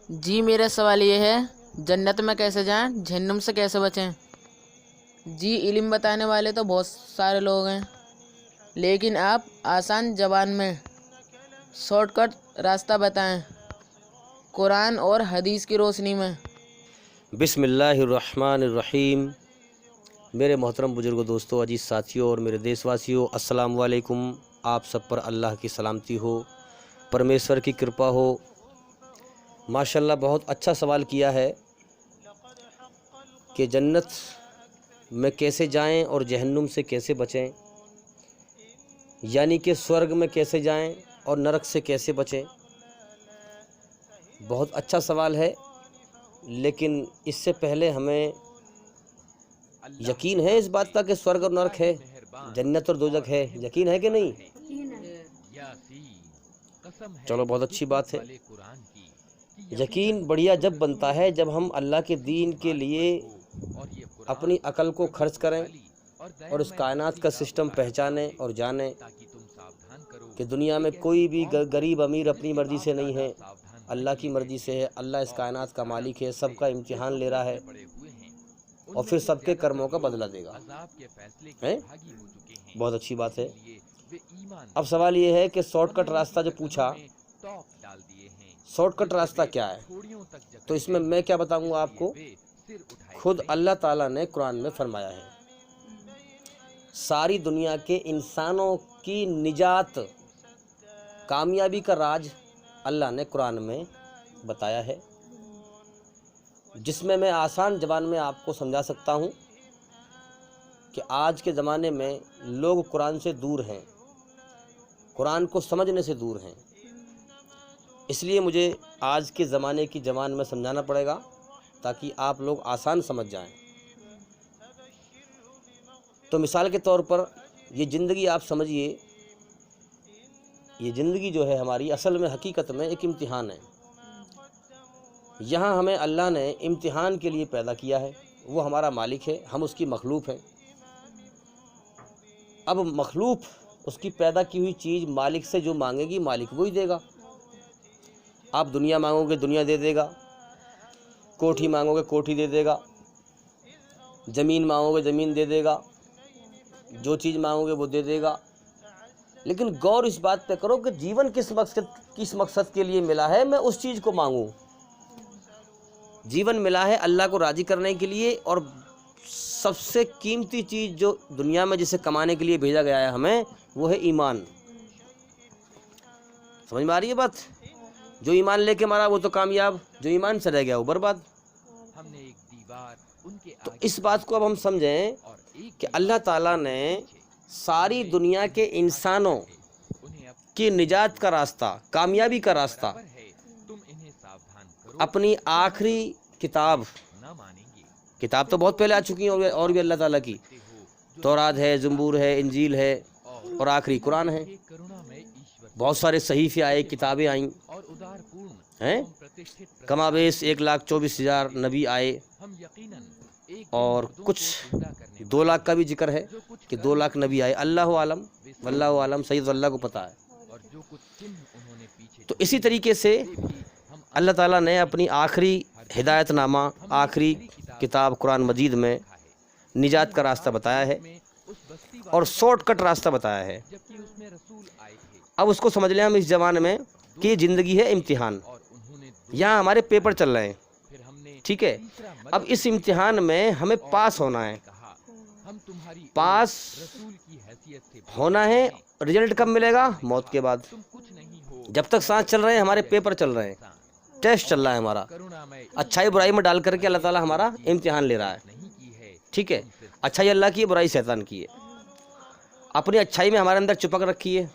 جی میرا سوال یہ ہے، جنت میں کیسے جائیں، جہنم سے کیسے بچیں؟ جی علم بتانے والے تو بہت سارے لوگ ہیں، لیکن آپ آسان زبان میں شارٹ کٹ راستہ بتائیں، قرآن اور حدیث کی روشنی میں۔ بسم اللہ الرحمن الرحیم۔ میرے محترم بزرگ دوستو، عزیز ساتھیوں اور میرے دیش واسیوں، السلام علیکم۔ آپ سب پر اللہ کی سلامتی ہو، پرمیشور کی کرپا ہو۔ ماشاءاللہ بہت اچھا سوال کیا ہے کہ جنت میں کیسے جائیں اور جہنم سے کیسے بچیں، یعنی کہ سورگ میں کیسے جائیں اور نرک سے کیسے بچیں۔ بہت اچھا سوال ہے، لیکن اس سے پہلے ہمیں یقین ہے اس بات کا کہ سورگ اور نرک ہے، جنت اور دوزخ ہے، یقین ہے کہ نہیں؟ چلو بہت اچھی بات ہے۔ یقین بڑھیا جب بنتا ہے جب ہم اللہ کے دین کے لیے اپنی عقل کو خرچ کریں اور اس کائنات کا سسٹم پہچانیں اور جانیں کہ دنیا میں کوئی بھی غریب امیر اپنی مرضی سے نہیں ہے، اللہ کی مرضی سے ہے۔ اللہ اس کائنات کا مالک ہے، سب کا امتحان لے رہا ہے اور پھر سب کے کرموں کا بدلہ دے گا۔ بہت اچھی بات ہے۔ اب سوال یہ ہے کہ شارٹ کٹ راستہ جو پوچھا، شارٹ کٹ راستہ کیا ہے؟ تو اس میں کیا بتاؤں گا آپ کو؟ خود اللہ تعالیٰ نے قرآن میں فرمایا ہے، ساری دنیا کے انسانوں کی نجات، کامیابی کا راز اللہ نے قرآن میں بتایا ہے، جس میں آسان زبان میں آپ کو سمجھا سکتا ہوں کہ آج کے زمانے میں لوگ قرآن سے دور ہیں، قرآن کو سمجھنے سے دور ہیں، اس لیے مجھے آج کے زمانے کی زبان میں سمجھانا پڑے گا تاکہ آپ لوگ آسان سمجھ جائیں۔ تو مثال کے طور پر یہ زندگی آپ سمجھیے، یہ زندگی جو ہے ہماری اصل میں حقیقت میں ایک امتحان ہے۔ یہاں ہمیں اللہ نے امتحان کے لیے پیدا کیا ہے، وہ ہمارا مالک ہے، ہم اس کی مخلوق ہیں۔ اب مخلوق اس کی پیدا کی ہوئی چیز مالک سے جو مانگے گی، مالک وہی دے گا۔ آپ دنیا مانگو گے دنیا دے دے گا، کوٹھی مانگو گے کوٹھی دے دے گا، زمین مانگو گے زمین دے دے گا، جو چیز مانگو گے وہ دے دے گا۔ لیکن غور اس بات پہ کرو کہ جیون کس مقصد کے لیے ملا ہے، میں اس چیز کو مانگوں۔ جیون ملا ہے اللہ کو راضی کرنے کے لیے، اور سب سے قیمتی چیز جو دنیا میں جسے کمانے کے لیے بھیجا گیا ہے ہمیں، وہ ہے ایمان۔ سمجھ میں آ رہی ہے بات؟ جو ایمان لے کے مرا وہ تو کامیاب، جو ایمان سے رہ گیا وہ برباد۔ تو اس بات کو اب ہم سمجھیں کہ اللہ تعالیٰ نے ساری دنیا کے انسانوں کی نجات کا راستہ، کامیابی کا راستہ اپنی آخری کتاب تو بہت پہلے آ چکی ہیں اور بھی اللہ تعالیٰ کی، تورات ہے، زبور ہے، انجیل ہے، اور آخری قرآن ہے۔ بہت سارے صحیفے آئے، کتابیں آئیں ہیں، کما بیش 1,24,000 نبی آئے، اور کچھ 2 لاکھ کا بھی ذکر ہے کہ 2 لاکھ نبی آئے۔ اللہ عالم، واللہ عالم، سید اللہ کو پتہ ہے۔ تو اسی طریقے سے اللہ تعالیٰ نے اپنی آخری ہدایت نامہ، آخری کتاب قرآن مجید میں نجات کا راستہ بتایا ہے اور شارٹ کٹ راستہ بتایا ہے۔ اب اس کو سمجھ لیں ہم اس زمانے میں کہ یہ زندگی ہے امتحان، یہاں ہمارے پیپر چل رہے ہیں، ٹھیک ہے؟ اب اس امتحان میں ہمیں پاس ہونا ہے، پاس ہونا ہے۔ رزلٹ کب ملے گا؟ موت کے بعد۔ جب تک سانس چل رہے ہیں ہمارے پیپر چل رہے ہیں، ٹیسٹ چل رہا ہے ہمارا، اچھائی برائی میں ڈال کر کے اللہ تعالیٰ ہمارا امتحان لے رہا ہے، ٹھیک ہے؟ اچھائی اللہ کی ہے، برائی شیطان کی ہے۔ اپنی اچھائی میں ہمارے اندر چپک رکھی ہے،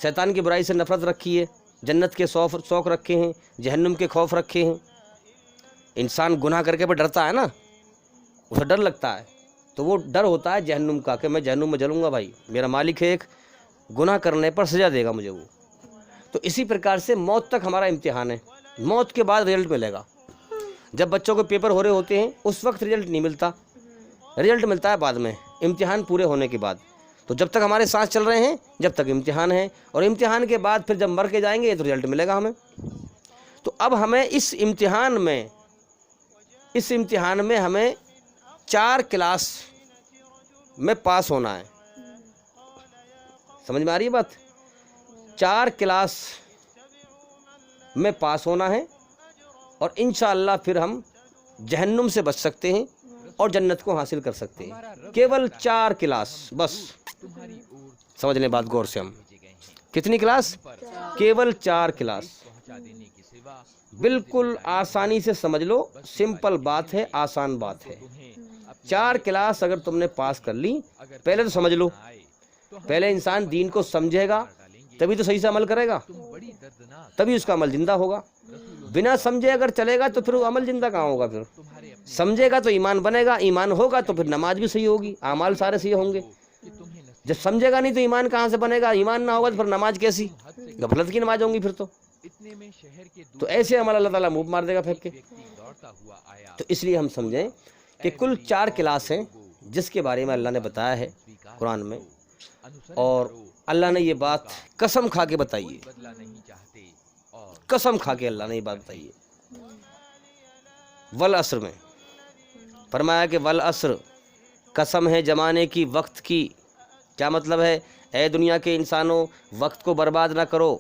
شیطان کی برائی سے نفرت رکھی ہے، جنت کے شوق رکھے ہیں، جہنم کے خوف رکھے ہیں۔ انسان گناہ کر کے پہ ڈرتا ہے نا، اسے ڈر لگتا ہے، تو وہ ڈر ہوتا ہے جہنم کا کہ میں جہنم میں جلوں گا، بھائی میرا مالک ہے ایک، گناہ کرنے پر سزا دے گا مجھے وہ۔ تو اسی پرکار سے موت تک ہمارا امتحان ہے، موت کے بعد رزلٹ ملے گا۔ جب بچوں کے پیپر ہو رہے ہوتے ہیں اس وقت رزلٹ نہیں ملتا، رزلٹ ملتا ہے بعد میں، امتحان پورے ہونے کے بعد۔ تو جب تک ہمارے سانس چل رہے ہیں جب تک امتحان ہے، اور امتحان کے بعد پھر جب مر کے جائیں گے تو رزلٹ ملے گا ہمیں۔ تو اب ہمیں اس امتحان میں ہمیں 4 کلاس میں پاس ہونا ہے. سمجھ میں آ رہی ہے بات؟ 4 کلاس میں پاس ہونا ہے اور انشاءاللہ پھر ہم جہنم سے بچ سکتے ہیں اور جنت کو حاصل کر سکتے ہیں. کیول 4 کلاس بس. سمجھ لیں بات غور سے. ہم کتنی کلاس؟ کیول 4 کلاس. بالکل آسانی سے سمجھ لو، سمپل بات ہے، آسان بات ہے. 4 کلاس اگر تم نے پاس کر لی، پہلے تو سمجھ لو، پہلے انسان دین کو سمجھے گا تبھی تو صحیح سے عمل کرے گا، تبھی اس کا عمل زندہ ہوگا. بنا سمجھے اگر چلے گا تو پھر وہ عمل زندہ کہاں ہوگا؟ پھر سمجھے گا تو ایمان بنے گا، ایمان ہوگا تو پھر نماز بھی صحیح ہوگی، اعمال سارے صحیح ہوں گے. جب سمجھے گا نہیں تو ایمان کہاں سے بنے گا؟ ایمان نہ ہوگا تو پھر نماز کیسی؟ غفلت کی نماز ہوں گی پھر تو ایسے عمل اللہ تعالیٰ منہ مار دے گا پھینک کے. تو اس لیے ہم سمجھیں کہ کل 4 کلاس ہیں جس کے بارے میں اللہ نے بتایا ہے قرآن میں، اور اللہ نے یہ بات قسم کھا کے بتائی ہے. قسم کھا کے اللہ نے یہ بات بتائی ہے. والعصر میں فرمایا کہ والعصر، قسم ہے زمانے کی، وقت کی. کیا مطلب ہے؟ اے دنیا کے انسانوں، وقت کو برباد نہ کرو.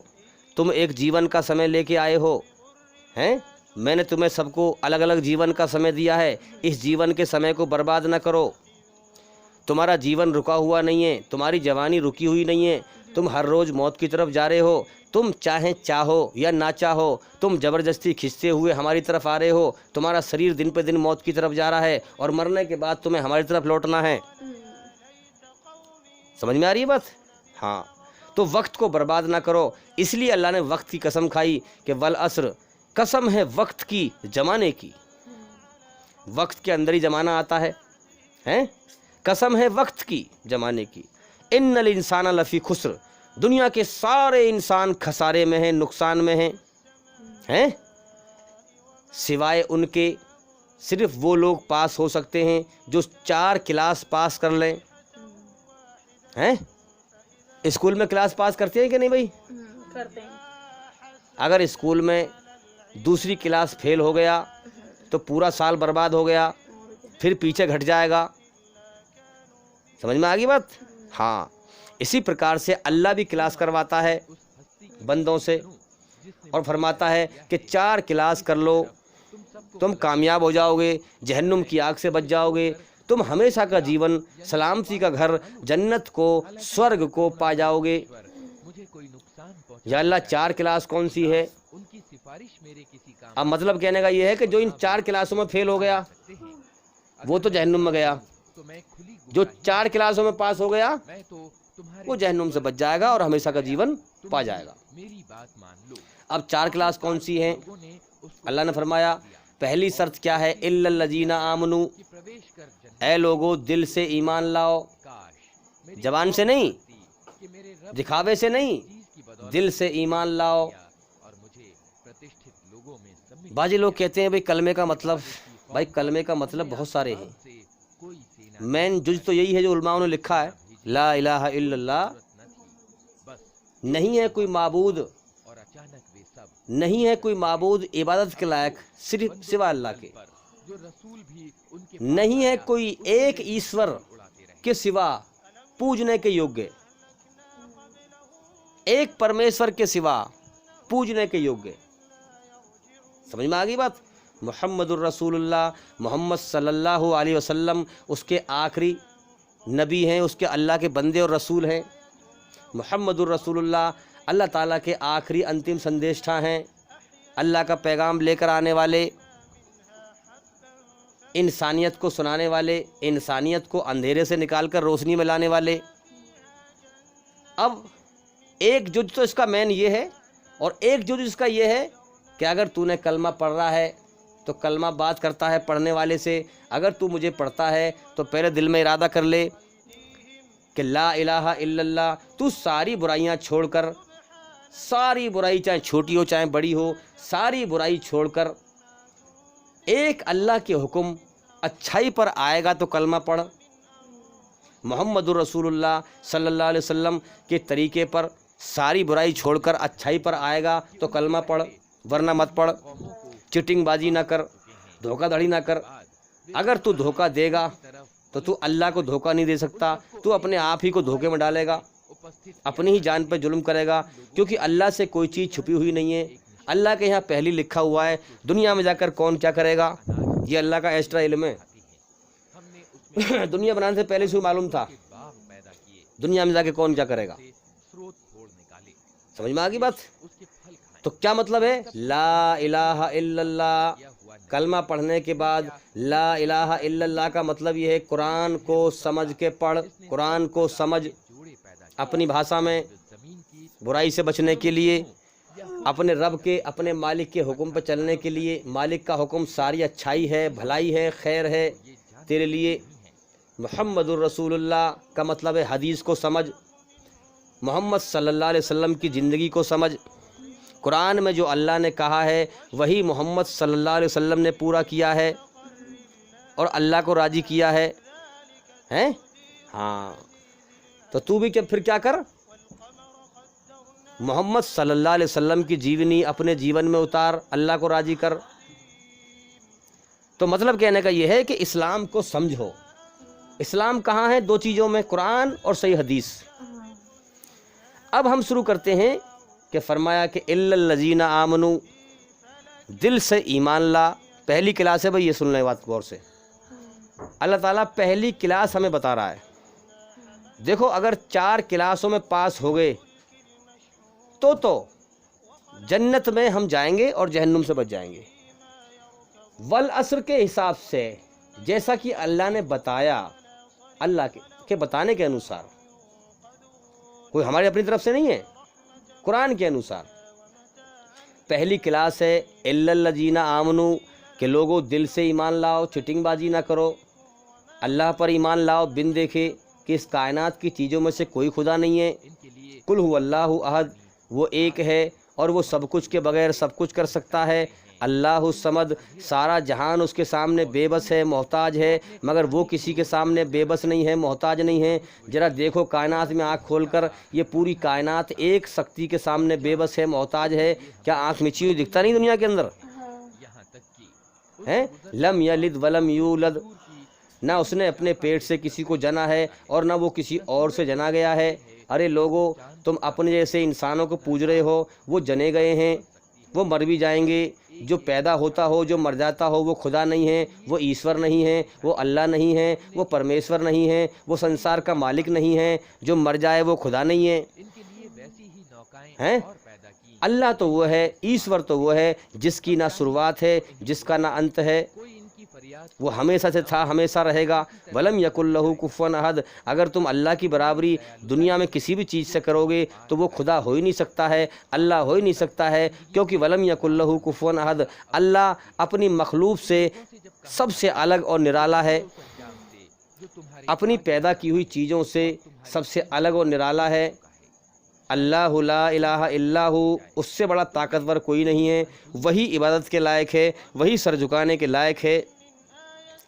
تم ایک جیون کا سمے لے کے آئے ہو ہیں، میں نے تمہیں سب کو الگ الگ جیون کا سمے دیا ہے. اس جیون کے سمے کو برباد نہ کرو. تمہارا جیون رکا ہوا نہیں ہے، تمہاری جوانی رکی ہوئی نہیں ہے. تم ہر روز موت کی طرف جا رہے ہو. تم چاہیں چاہو یا نہ چاہو، تم زبردستی کھنچتے ہوئے ہماری طرف آ رہے ہو. تمہارا شریر دن پہ دن موت کی طرف جا رہا ہے اور مرنے کے بعد تمہیں ہماری طرف لوٹنا ہے. سمجھ میں آ رہی ہے بات؟ ہاں. تو وقت کو برباد نہ کرو. اس لیے اللہ نے وقت کی قسم کھائی کہ والعصر، قسم ہے وقت کی، زمانے کی. وقت کے اندر ہی زمانہ آتا ہے ہیں؟ قسم ہے وقت کی، زمانے کی. ان الانسان لفی خسر، دنیا کے سارے انسان خسارے میں ہیں، نقصان میں ہیں، سوائے ان کے صرف وہ لوگ پاس ہو سکتے ہیں جو 4 کلاس پاس کر لیں. ہیں؟ اسکول میں کلاس پاس کرتے ہیں کہ نہیں بھائی؟ کرتے ہیں. اگر اسکول میں دوسری کلاس فیل ہو گیا تو پورا سال برباد ہو گیا، پھر پیچھے گھٹ جائے گا. سمجھ میں آ گئی بات؟ ہاں. اسی پرکار سے اللہ بھی کلاس کرواتا ہے بندوں سے اور فرماتا ہے کہ 4 کلاس کر لو، تم کامیاب ہو جاؤ گے، جہنم کی آگ سے بچ جاؤ گے، تم ہمیشہ کا جیون، سلامتی کا گھر، جنت کو، سورگ کو پا جاؤ گے. یا اللہ 4 کلاس کون سی ہے؟ اب مطلب کہنے کا یہ ہے کہ جو ان 4 کلاسوں میں فیل ہو گیا وہ تو جہنم میں گیا، جو 4 کلاسوں میں پاس ہو گیا وہ جہنم سے بچ جائے گا اور ہمیشہ کا جیون پا جائے گا. اب 4 کلاس کون سی ہیں؟ اللہ نے فرمایا پہلی شرط کیا ہے؟ الا الذین آمنوا، اے لوگو دل سے ایمان لاؤ، زبان سے نہیں، دکھاوے سے نہیں، دل سے ایمان لاؤ. بعض لوگ کہتے ہیں بھائی کلمے کا مطلب، بھائی کلمے کا مطلب بہت سارے ہیں. مین جز تو یہی ہے جو علماء نے لکھا ہے، لا الہ الا اللہ، نہیں ہے کوئی معبود، نہیں ہے کوئی معبود عبادت کے لائق صرف سوا اللہ کے، نہیں ہے کوئی ایک ایشور کے سوا پوجنے کے یوگے، ایک پرمیشور کے سوا پوجنے کے یوگے. سمجھ میں آ گئی بات؟ محمد الرسول اللہ، محمد صلی اللہ علیہ وسلم اس کے آخری نبی ہیں، اس کے اللہ کے بندے اور رسول ہیں. محمد الرسول اللہ اللہ تعالیٰ کے آخری انتم سندیشٹھا ہیں، اللہ کا پیغام لے کر آنے والے، انسانیت کو سنانے والے، انسانیت کو اندھیرے سے نکال کر روشنی میں لانے والے. اب ایک جز تو اس کا مین یہ ہے، اور ایک جز اس کا یہ ہے کہ اگر تو نے کلمہ پڑھ رہا ہے تو کلمہ بات کرتا ہے پڑھنے والے سے. اگر تو مجھے پڑھتا ہے تو پہلے دل میں ارادہ کر لے کہ لا الہ الا اللہ. تو ساری برائیاں چھوڑ کر، ساری برائی چاہے چھوٹی ہو چاہے بڑی ہو، ساری برائی چھوڑ کر ایک اللہ کے حکم اچھائی پر آئے گا تو کلمہ پڑھ. محمد الرسول اللہ صلی اللہ علیہ وسلم کے طریقے پر ساری برائی چھوڑ کر اچھائی پر آئے گا تو کلمہ پڑھ. ورنہ مت پڑھ، چٹنگ بازی نہ کر، دھوکہ دھڑی نہ کر۔ اگر تو دھوکہ دے گا تو اللہ کو دھوکہ نہیں دے سکتا، تو اپنے آپ ہی کو دھوکے میں ڈالے گا، اپنی ہی جان پہ ظلم کرے گا، کیونکہ اللہ سے کوئی چیز چھپی ہوئی نہیں ہے، اللہ کے یہاں پہلی لکھا ہوا ہے۔ دنیا میں جا کر کون کیا کرے گا یہ اللہ کا ایکسٹرا علم ہے۔ دنیا بنانے سے پہلے سے معلوم تھا دنیا میں جا کے کون کیا کرے گا۔ سمجھ میں آ گئی بات؟ تو کیا مطلب ہے لا الہ الا اللہ؟ کلمہ پڑھنے کے بعد لا الہ الا اللہ کا مطلب یہ ہے قرآن کو سمجھ کے پڑھ، قرآن کو سمجھ، اپنی بھاشا میں، برائی سے بچنے کے لیے، اپنے رب کے، اپنے مالک کے حکم پہ چلنے کے لیے۔ مالک کا حکم ساری اچھائی ہے، بھلائی ہے، خیر ہے تیرے لیے۔ محمد الرسول اللہ کا مطلب ہے حدیث کو سمجھ، محمد صلی اللہ علیہ وسلم کی زندگی کو سمجھ۔ قرآن میں جو اللہ نے کہا ہے وہی محمد صلی اللہ علیہ وسلم نے پورا کیا ہے اور اللہ کو راضی کیا ہے، ہیں؟ ہاں، تو تو بھی پھر کیا کر، محمد صلی اللہ علیہ وسلم کی جیونی اپنے جیون میں اتار، اللہ کو راضی کر۔ تو مطلب کہنے کا یہ ہے کہ اسلام کو سمجھو۔ اسلام کہاں ہے؟ دو چیزوں میں، قرآن اور صحیح حدیث۔ اب ہم شروع کرتے ہیں کہ فرمایا کہ الا الذین آمنوا، دل سے ایمان لا۔ پہلی کلاس ہے بھائی، یہ سن لیں بات غور سے۔ اللہ تعالیٰ پہلی کلاس ہمیں بتا رہا ہے۔ دیکھو اگر 4 کلاسوں میں پاس ہو گئے تو جنت میں ہم جائیں گے اور جہنم سے بچ جائیں گے۔ والعصر کے حساب سے جیسا کہ اللہ نے بتایا، اللہ کے بتانے کے انوسار، کوئی ہماری اپنی طرف سے نہیں ہے، قرآن کے انوسار۔ پہلی کلاس ہے الا الذین آمنوا، کہ لوگوں دل سے ایمان لاؤ، چٹنگ بازی نہ کرو، اللہ پر ایمان لاؤ بن دیکھے کہ اس کائنات کی چیزوں میں سے کوئی خدا نہیں ہے۔ قل هو اللہ احد، وہ ایک ہے اور وہ سب کچھ کے بغیر سب کچھ کر سکتا ہے۔ اللہ الصمد، سارا جہان اس کے سامنے بے بس ہے، محتاج ہے، مگر وہ کسی کے سامنے بے بس نہیں ہے، محتاج نہیں ہے۔ ذرا دیکھو کائنات میں آنکھ کھول کر، یہ پوری کائنات ایک شکتی کے سامنے بے بس ہے، محتاج ہے۔ کیا آنکھ مچی ہوئی دکھتا نہیں دنیا کے اندر ہے؟ لم یلد ولم یولد، نہ اس نے اپنے پیٹ سے کسی کو جنا ہے اور نہ وہ کسی اور سے جنا گیا ہے۔ ارے لوگو، تم اپنے جیسے انسانوں کو پوج رہے ہو، وہ جنے گئے ہیں، وہ مر بھی جائیں گے۔ جو پیدا ہوتا ہو، جو مر جاتا ہو، وہ خدا نہیں ہے، وہ ایشور نہیں ہے، وہ اللہ نہیں ہے، وہ پرمیشور نہیں ہے، وہ سنسار کا مالک نہیں ہے۔ جو مر جائے وہ خدا نہیں ہے، ہیں؟ اللہ تو وہ ہے، ایشور تو وہ ہے جس کی نہ شروعات ہے، جس کا نہ انت ہے، وہ ہمیشہ سے تھا، ہمیشہ رہے گا۔ ولم یکن لہ کفوا احد، اگر تم اللہ کی برابری دنیا میں کسی بھی چیز سے کرو گے تو وہ خدا ہو ہی نہیں سکتا ہے، اللہ ہو ہی نہیں سکتا ہے، کیونکہ ولم یکن لہ کفوا احد، اللہ اپنی مخلوق سے سب سے الگ اور نرالا ہے، اپنی پیدا کی ہوئی چیزوں سے سب سے الگ اور نرالا ہے۔ اللہ لا الہ الا ہو، اس سے بڑا طاقتور کوئی نہیں ہے، وہی عبادت کے لائق ہے، وہی سر جھکانے کے لائق ہے۔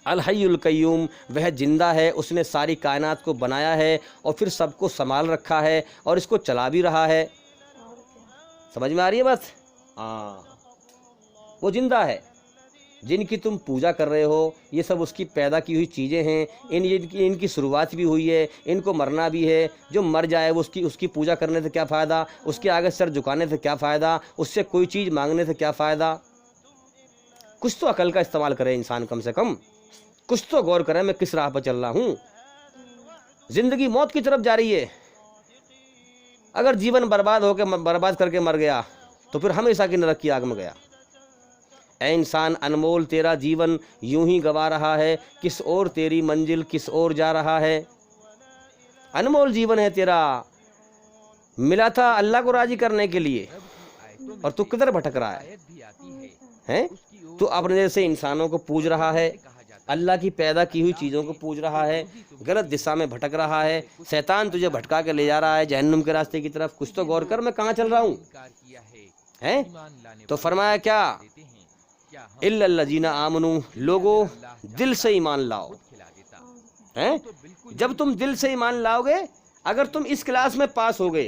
الحی القیوم، وہ زندہ ہے، اس نے ساری کائنات کو بنایا ہے اور پھر سب کو سنبھال رکھا ہے اور اس کو چلا بھی رہا ہے۔ سمجھ میں آ رہی ہے بات؟ ہاں، وہ زندہ ہے، جن کی تم پوجا کر رہے ہو یہ سب اس کی پیدا کی ہوئی چیزیں ہیں، ان کی شروعات بھی ہوئی ہے، ان کو مرنا بھی ہے۔ جو مر جائے وہ اس کی پوجا کرنے سے کیا فائدہ، اس کے آگے سر جھکانے سے کیا فائدہ، اس سے کوئی چیز مانگنے سے کیا فائدہ۔ کچھ تو عقل کا استعمال کرے انسان، کم سے کم کچھ تو غور کرے میں کس راہ پر چل رہا ہوں۔ زندگی موت کی طرف جا رہی ہے، اگر جیون برباد کر کے مر گیا تو پھر ہمیشہ کی نرک کی آگ میں گیا۔ اے انسان انمول، تیرا جیون یوں ہی گوا رہا ہے، کس اور تیری منزل کس اور جا رہا ہے۔ انمول جیون ہے تیرا، ملا تھا اللہ کو راضی کرنے کے لیے، اور تو کدھر بھٹک رہا ہے؟ تو اپنے جیسے انسانوں کو پوج رہا ہے، اللہ کی پیدا کی ہوئی چیزوں کو پوج رہا ہے، غلط دشا میں بھٹک رہا ہے، شیطان تجھے بھٹکا کے لے جا رہا ہے جہنم کے راستے کی طرف۔ کچھ تو غور کر میں کہاں چل رہا ہوں، ہیں؟ تو فرمایا کیا؟ الا الذین آمنوا، لوگوں دل سے ایمان لاؤ، ہیں؟ جب تم دل سے ایمان لاؤ گے، اگر تم اس کلاس میں پاس ہو گئے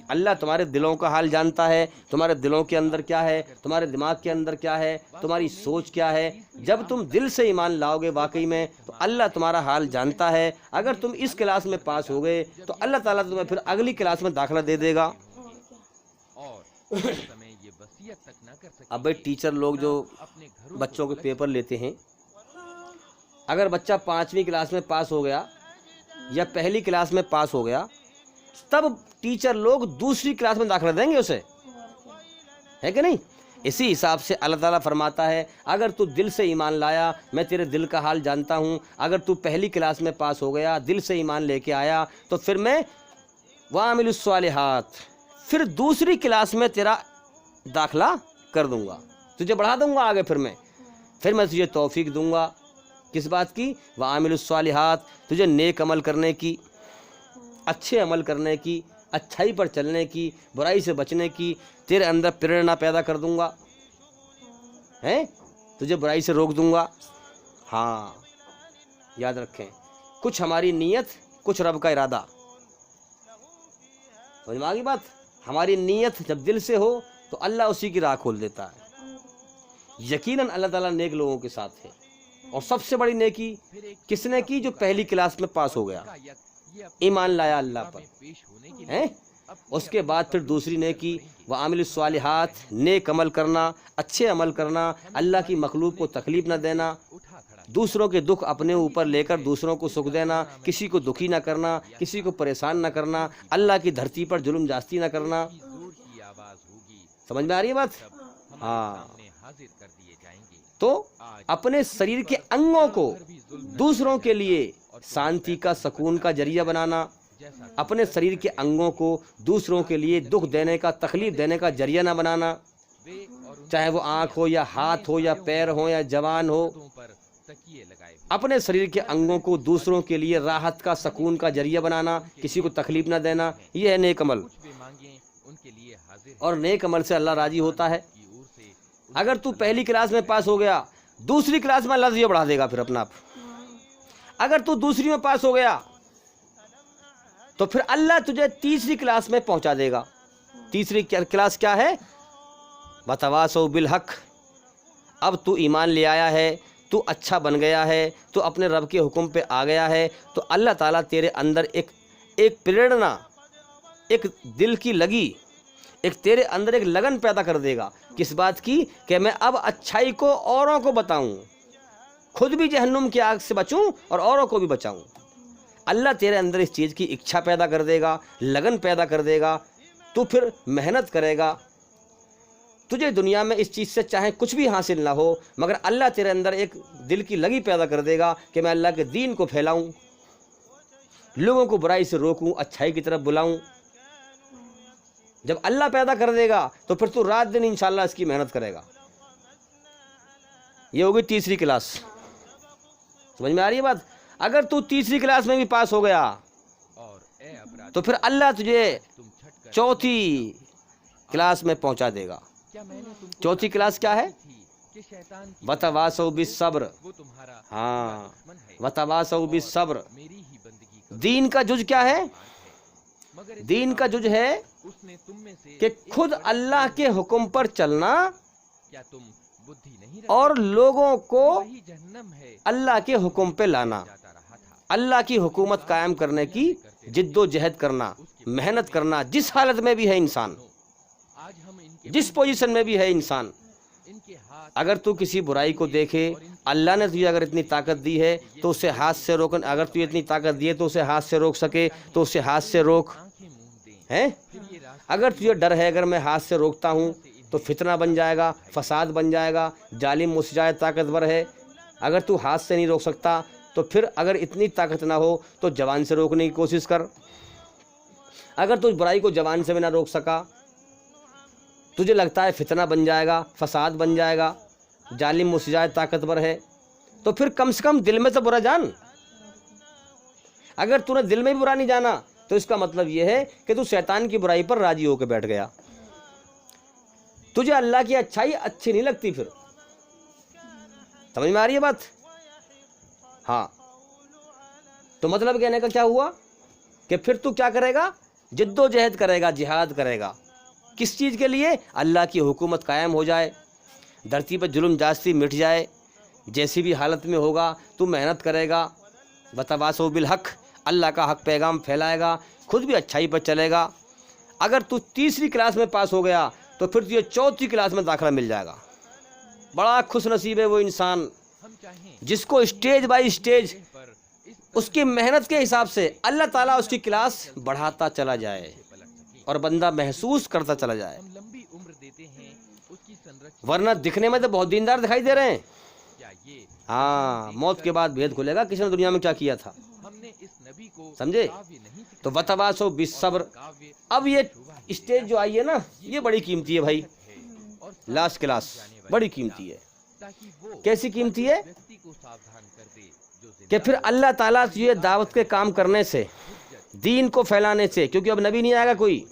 اللہ تمہارے دلوں کا حال جانتا ہے، تمہارے دلوں کے اندر کیا ہے، تمہارے دماغ کے اندر کیا ہے، تمہاری سوچ کیا ہے۔ جب تم دل سے ایمان لاؤ گے واقعی میں تو اللہ تمہارا حال جانتا ہے۔ اگر تم اس کلاس میں پاس ہو گئے تو اللہ تعالیٰ تمہیں پھر اگلی کلاس میں داخلہ دے دے گا۔ اب بھائی ٹیچر لوگ جو بچوں کے پیپر لیتے ہیں، اگر بچہ 5ویں کلاس میں پاس ہو گیا یا پہلی کلاس میں پاس ہو گیا، تب ٹیچر لوگ دوسری کلاس میں داخلہ دیں گے اسے، ہے کہ نہیں؟ اسی حساب سے اللہ تعالیٰ فرماتا ہے اگر تو دل سے ایمان لایا، میں تیرے دل کا حال جانتا ہوں، اگر تو پہلی کلاس میں پاس ہو گیا، دل سے ایمان لے کے آیا، تو پھر میں وَعَمِلُوا الصَّالِحَاتِ، پھر دوسری کلاس میں تیرا داخلہ کر دوں گا، تجھے بڑھا دوں گا آگے، پھر میں تجھے توفیق دوں گا۔ کس بات کی؟ وَعَمِلُوا الصَّالِحَاتِ، تجھے نیک عمل کرنے کی، اچھے عمل کرنے کی، اچھائی پر چلنے کی، برائی سے بچنے کی، تیرے اندر پریرنا پیدا کر دوں گا، ہیں؟ تجھے برائی سے روک دوں گا۔ ہاں یاد رکھیں، کچھ ہماری نیت، کچھ رب کا ارادہ۔ سمجھ میں آ گئی بات؟ ہماری نیت جب دل سے ہو تو اللہ اسی کی راہ کھول دیتا ہے۔ یقیناً اللہ تعالیٰ نیک لوگوں کے ساتھ ہے، اور سب سے بڑی نیکی کس نے کی؟ جو پہلی کلاس میں پاس ہو گیا، ایمان لایا اللہ پر، ہیں؟ اس کے بعد پھر دوسری نیکی وَعَامِلُ الصَّالِحَاتِ، نیک عمل کرنا، اچھے عمل کرنا، اللہ کی مخلوق کو تکلیف نہ دینا، دوسروں کے دکھ اپنے اوپر لے کر دوسروں کو سکھ دینا، کسی کو دکھی نہ کرنا، کسی کو پریشان نہ کرنا، اللہ کی دھرتی پر ظلم جاستی نہ کرنا۔ سمجھ میں آ رہی ہے بات؟ ہاں، تو اپنے شریر کے انگوں کو دوسروں کے لیے شانتی کا، سکون کا ذریعہ بنانا، اپنے شریر کے انگوں کو دوسروں کے لیے دکھ دینے کا، تکلیف دینے کا ذریعہ نہ بنانا، چاہے وہ آنکھ ہو یا ہاتھ ہو یا پیر ہو یا زبان ہو۔ اپنے شریر کے انگوں کو دوسروں کے لیے راحت کا، سکون کا ذریعہ بنانا، کسی کو تکلیف نہ دینا، یہ ہے نیک عمل۔ اور نیک عمل سے اللہ راضی ہوتا ہے۔ اگر تو پہلی کلاس میں پاس ہو گیا، دوسری کلاس میں اللہ تجھے بڑھا دے گا پھر اپنا آپ۔ اگر تو دوسری میں پاس ہو گیا تو پھر اللہ تجھے تیسری کلاس میں پہنچا دے گا۔ تیسری کلاس کیا ہے؟ وَتَوَاصَوْا بِالْحَقِّ۔ اب تو ایمان لے آیا ہے، تو اچھا بن گیا ہے، تو اپنے رب کے حکم پہ آ گیا ہے، تو اللہ تعالیٰ تیرے اندر ایک پریرنا، ایک دل کی لگی، ایک تیرے اندر ایک لگن پیدا کر دے گا۔ کس بات کی؟ کہ میں اب اچھائی کو اوروں کو بتاؤں، خود بھی جہنم کی آگ سے بچوں اور اوروں کو بھی بچاؤں۔ اللہ تیرے اندر اس چیز کی اچھا پیدا کر دے گا، لگن پیدا کر دے گا، تو پھر محنت کرے گا۔ تجھے دنیا میں اس چیز سے چاہے کچھ بھی حاصل نہ ہو، مگر اللہ تیرے اندر ایک دل کی لگی پیدا کر دے گا کہ میں اللہ کے دین کو پھیلاؤں، لوگوں کو برائی سے روکوں، اچھائی کی طرف بلاؤں۔ جب اللہ پیدا کر دے گا تو پھر تو رات دن انشاءاللہ اس کی محنت کرے گا۔ یہ ہوگی تیسری کلاس۔ سمجھ میں آ رہی ہے بات؟ اگر تو تیسری کلاس میں بھی پاس ہو گیا تو پھر اللہ تجھے چوتھی کلاس میں پہنچا دے گا۔ چوتھی کلاس کیا ہے؟ وَتَوَاصَوْا بِالصَّبْرِ۔ ہاں، وَتَوَاصَوْا بِالصَّبْرِ۔ دین کا جز کیا ہے؟ دین کا جز ہے کہ خود اللہ کے حکم پر چلنا اور لوگوں کو اللہ کے حکم پہ لانا، اللہ کی حکومت قائم کرنے کی جد و جہد کرنا، محنت کرنا، جس حالت میں بھی ہے انسان، جس پوزیشن میں بھی ہے انسان۔ اگر تو کسی برائی کو دیکھے، اللہ نے تجھے اگر اتنی طاقت دی ہے تو اسے ہاتھ سے روکن، اگر تجھے اتنی طاقت دی ہے تو اسے ہاتھ سے روک سکے تو اسے ہاتھ سے روک، ہیں؟ اگر تجھے ڈر ہے اگر میں ہاتھ سے روکتا ہوں تو فتنہ بن جائے گا، فساد بن جائے گا، ظالم مجھ سے زیادہ طاقتور ہے، اگر تو ہاتھ سے نہیں روک سکتا تو پھر اگر اتنی طاقت نہ ہو تو زبان سے روکنے کی کوشش کر۔ اگر تو اس برائی کو زبان سے بھی نہ روک سکا، تجھے لگتا ہے فتنہ بن جائے گا، فساد بن جائے گا، ظالم مجھ سے زیادہ طاقتور ہے، تو پھر کم سے کم دل میں تو برا جان۔ اگر تو نے دل میں بھی برا نہیں جانا تو اس کا مطلب یہ ہے کہ تو شیطان کی برائی پر راضی ہو کے بیٹھ گیا، تجھے اللہ کی اچھائی اچھی نہیں لگتی پھر۔ سمجھ میں آ رہی ہے بات؟ ہاں، تو مطلب کہنے کا کیا ہوا کہ پھر تو کیا کرے گا؟ جد و جہد کرے گا، جہاد کرے گا. کس چیز کے لیے؟ اللہ کی حکومت قائم ہو جائے، دھرتی پر ظلم جاستی مٹ جائے. جیسی بھی حالت میں ہوگا تو محنت کرے گا. وتواصوا بالحق، اللہ کا حق پیغام پھیلائے گا، خود بھی اچھائی پر چلے گا. اگر تو تیسری کلاس میں پاس ہو گیا تو پھر تجھے چوتھی کلاس میں داخلہ مل جائے گا. بڑا خوش نصیب ہے وہ انسان جس کو اسٹیج بائی اسٹیج اس کی محنت کے حساب سے اللہ تعالیٰ اس کی کلاس بڑھاتا چلا جائے اور بندہ محسوس کرتا چلا جائے. ورنہ دکھنے میں تو بہت دیندار دکھائی دے رہے ہیں. ہاں، موت کے بعد بھید کھلے گا کسی نے دنیا میں کیا کیا تھا. سمجھے؟ تو وتواصوا بالصبر. اب یہ اسٹیج جو آئی ہے نا، یہ بڑی قیمتی ہے بھائی. لاسٹ کلاس بڑی قیمتی ہے. کیسی قیمتی ہے کہ پھر اللہ تعالیٰ یہ دعوت کے کام کرنے سے، دین کو پھیلانے سے، کیونکہ اب نبی نہیں آئے گا کوئی.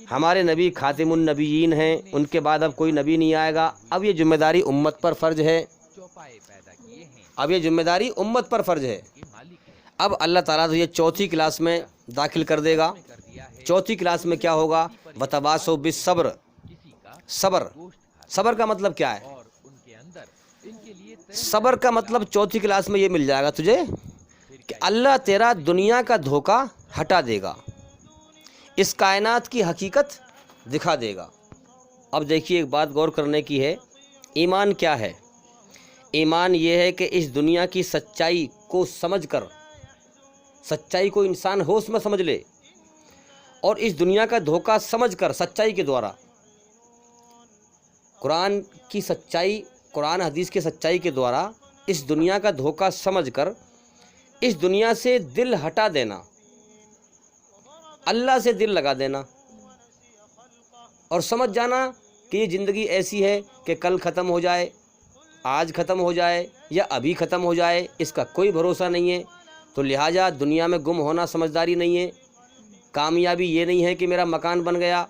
ہمارے نبی خاتم النبیین ہیں، ان کے بعد اب کوئی نبی نہیں آئے گا. اب یہ ذمہ داری امت پر فرض ہے. اب یہ ذمہ داری امت پر فرض ہے. اب اللہ تعالیٰ تو یہ چوتھی کلاس میں داخل کر دے گا. چوتھی کلاس میں کیا ہوگا؟ وتواصوا بالصبر. صبر، صبر کا مطلب کیا ہے؟ صبر کا مطلب چوتھی کلاس میں یہ مل جائے گا تجھے کہ اللہ تیرا دنیا کا دھوکہ ہٹا دے گا، اس کائنات کی حقیقت دکھا دے گا. اب دیکھیے ایک بات غور کرنے کی ہے. ایمان کیا ہے؟ ایمان یہ ہے کہ اس دنیا کی سچائی کو سمجھ کر، سچائی کو انسان ہوش میں سمجھ لے، اور اس دنیا کا دھوکہ سمجھ کر سچائی کے دوارا، قرآن کی سچائی، قرآن حدیث کی سچائی کے دوارا اس دنیا کا دھوکہ سمجھ کر اس دنیا سے دل ہٹا دینا، اللہ سے دل لگا دینا، اور سمجھ جانا کہ یہ زندگی ایسی ہے کہ کل ختم ہو جائے، آج ختم ہو جائے یا ابھی ختم ہو جائے، اس کا کوئی بھروسہ نہیں ہے. تو لہٰذا دنیا میں گم ہونا سمجھداری نہیں ہے. کامیابی یہ نہیں ہے کہ میرا مکان بن گیا.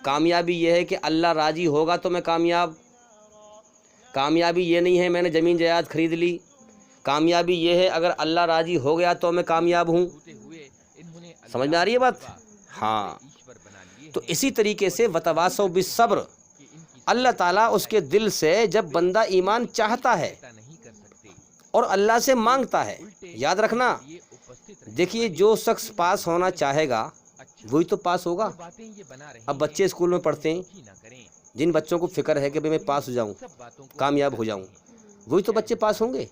کامیابی یہ ہے کہ اللہ راضی ہوگا تو میں کامیاب. کامیابی یہ نہیں ہے میں نے زمین جائیداد خرید لی. کامیابی یہ ہے اگر اللہ راضی ہو گیا تو میں کامیاب ہوں. سمجھ میں آ رہی ہے بات؟ ہاں. تو اسی طریقے سے وتواصوا بالصبر، اللہ تعالیٰ اس کے دل سے جب بندہ ایمان چاہتا ہے اور اللہ سے مانگتا ہے، یاد رکھنا، دیکھیے جو شخص پاس ہونا چاہے گا وہی تو پاس ہوگا. اب بچے اسکول میں پڑھتے ہیں، جن بچوں کو فکر ہے کہ بھئی میں پاس ہو جاؤں، کامیاب ہو جاؤں، وہی تو بچے پاس ہوں گے.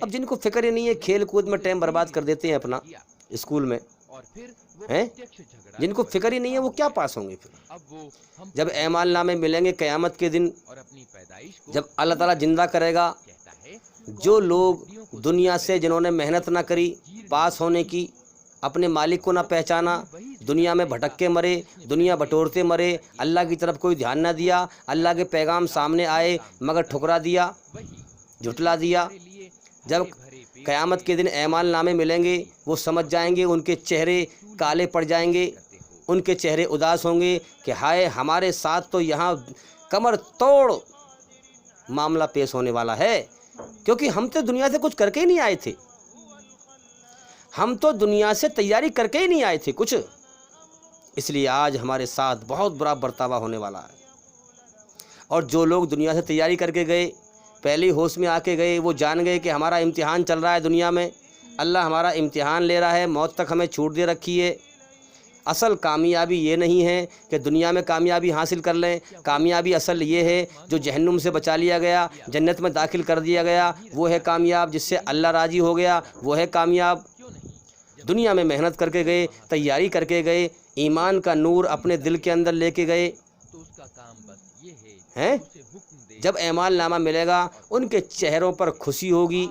اب جن کو فکر ہی نہیں ہے، کھیل کود میں ٹائم برباد کر دیتے ہیں اپنا اسکول میں، ہیں جن کو فکر ہی نہیں ہے وہ کیا پاس ہوں گے؟ پھر جب اعمال نامے ملیں گے قیامت کے دن، جب اللہ تعالیٰ زندہ کرے گا، جو لوگ دنیا سے جنہوں نے محنت نہ کری پاس ہونے کی، اپنے مالک کو نہ پہچانا، دنیا میں بھٹک کے مرے، دنیا بٹورتے مرے، اللہ کی طرف کوئی دھیان نہ دیا، اللہ کے پیغام سامنے آئے مگر ٹھکرا دیا، جھٹلا دیا، جب قیامت کے دن اعمال نامے ملیں گے وہ سمجھ جائیں گے، ان کے چہرے کالے پڑ جائیں گے، ان کے چہرے اداس ہوں گے کہ ہائے ہمارے ساتھ تو یہاں کمر توڑ معاملہ پیش ہونے والا ہے، کیونکہ ہم تو دنیا سے کچھ کر کے ہی نہیں آئے تھے، ہم تو دنیا سے تیاری کر کے ہی نہیں آئے تھے کچھ، اس لیے آج ہمارے ساتھ بہت برا برتاوا ہونے والا ہے. اور جو لوگ دنیا سے تیاری کر کے گئے، پہلے ہوش میں آ کے گئے، وہ جان گئے کہ ہمارا امتحان چل رہا ہے دنیا میں، اللہ ہمارا امتحان لے رہا ہے، موت تک ہمیں چھوٹ دے رکھی ہے. اصل کامیابی یہ نہیں ہے کہ دنیا میں کامیابی حاصل کر لیں، کامیابی اصل یہ ہے جو جہنم سے بچا لیا گیا، جنت میں داخل کر دیا گیا، وہ ہے کامیاب، جس سے اللہ راضی ہو گیا وہ ہے کامیاب. دنیا میں محنت کر کے گئے، تیاری کر کے گئے، ایمان کا نور اپنے دل کے اندر لے کے گئے ہیں، جب اعمال نامہ ملے گا ان کے چہروں پر خوشی ہوگی.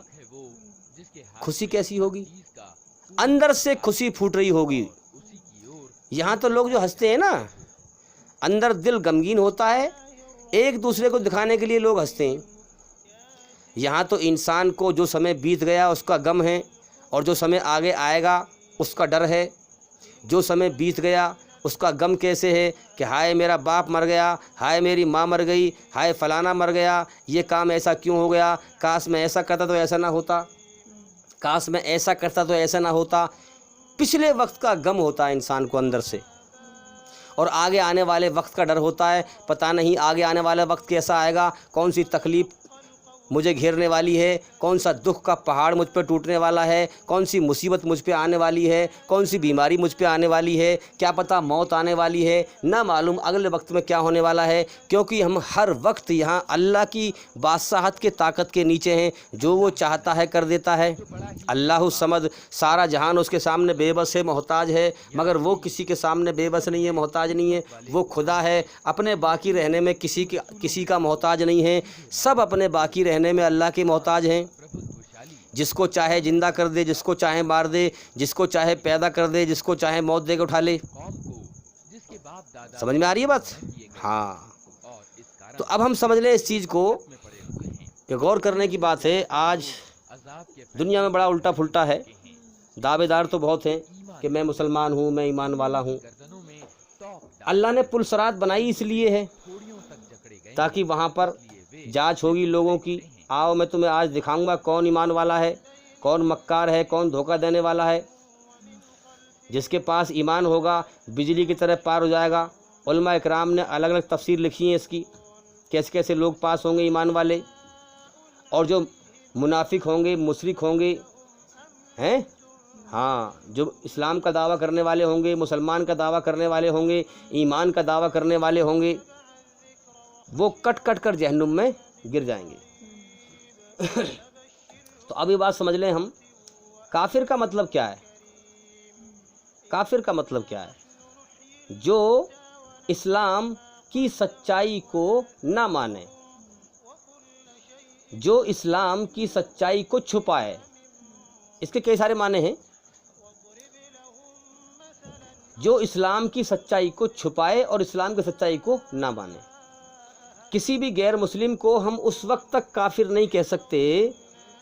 خوشی کیسی ہوگی؟ اندر سے خوشی پھوٹ رہی ہوگی. یہاں تو لوگ جو ہنستے ہیں نا، اندر دل غمگین ہوتا ہے، ایک دوسرے کو دکھانے کے لیے لوگ ہنستے ہیں. یہاں تو انسان کو جو سمے بیت گیا اس کا غم ہے، اور جو سمے آگے آئے گا اس کا ڈر ہے. جو سمے بیت گیا اس کا غم کیسے ہے کہ ہائے میرا باپ مر گیا، ہائے میری ماں مر گئی، ہائے فلانا مر گیا، یہ کام ایسا کیوں ہو گیا، کاش میں ایسا کرتا تو ایسا نہ ہوتا، کاش میں ایسا کرتا تو ایسا نہ ہوتا. پچھلے وقت کا غم ہوتا ہے انسان کو اندر سے، اور آگے آنے والے وقت کا ڈر ہوتا ہے، پتہ نہیں آگے آنے والا وقت کیسا آئے گا، کون سی تکلیف مجھے گھیرنے والی ہے، کون سا دکھ کا پہاڑ مجھ پہ ٹوٹنے والا ہے، کون سی مصیبت مجھ پہ آنے والی ہے، کون سی بیماری مجھ پہ آنے والی ہے، کیا پتہ موت آنے والی ہے، نہ معلوم اگلے وقت میں کیا ہونے والا ہے، کیونکہ ہم ہر وقت یہاں اللہ کی بادشاہت کے طاقت کے نیچے ہیں، جو وہ چاہتا ہے کر دیتا ہے۔ اللہ الصمد، سارا جہان اس کے سامنے بے بس ہے، محتاج ہے، مگر وہ کسی کے سامنے بے بس نہیں ہے، محتاج نہیں ہے، وہ خدا ہے، اپنے باقی رہنے میں کسی کا محتاج نہیں ہے، سب اپنے باقی رہنے میں اللہ کے محتاج ہیں۔ جس کو چاہے زندہ کر دے، جس کو چاہے مار دے، جس کو چاہے پیدا کر دے، جس کو چاہے موت دے کے اٹھا لے۔ سمجھ میں آ رہی ہے بات؟ ہاں، تو اب ہم سمجھ لیں اس چیز کو کہ غور کرنے کی بات ہے۔ آج دنیا میں بڑا الٹا پھلٹا ہے، دعوے دار تو بہت ہیں کہ میں مسلمان ہوں، میں ایمان والا ہوں۔ اللہ نے پل صراط بنائی اس لیے ہے تاکہ وہاں پر جانچ ہوگی لوگوں کی، آؤ میں تمہیں آج دکھاؤں گا کون ایمان والا ہے، کون مکار ہے، کون دھوکہ دینے والا ہے۔ جس کے پاس ایمان ہوگا بجلی کی طرح پار ہو جائے گا۔ علماء اکرام نے الگ الگ تفسیر لکھی ہیں اس کی، کیسے کیسے لوگ پاس ہوں گے ایمان والے، اور جو منافق ہوں گے، مشرک ہوں گے، ہیں ہاں، جو اسلام کا دعویٰ کرنے والے ہوں گے، مسلمان کا دعویٰ کرنے والے ہوں گے، ایمان کا دعویٰ کرنے والے ہوں گے، وہ کٹ کٹ کر جہنم میں گر جائیں گے۔ تو اب یہ بات سمجھ لیں ہم، کافر کا مطلب کیا ہے؟ کافر کا مطلب کیا ہے؟ جو اسلام کی سچائی کو نہ مانے، جو اسلام کی سچائی کو چھپائے۔ اس کے کئی سارے معنی ہیں۔ جو اسلام کی سچائی کو چھپائے اور اسلام کی سچائی کو نہ مانے۔ کسی بھی غیر مسلم کو ہم اس وقت تک کافر نہیں کہہ سکتے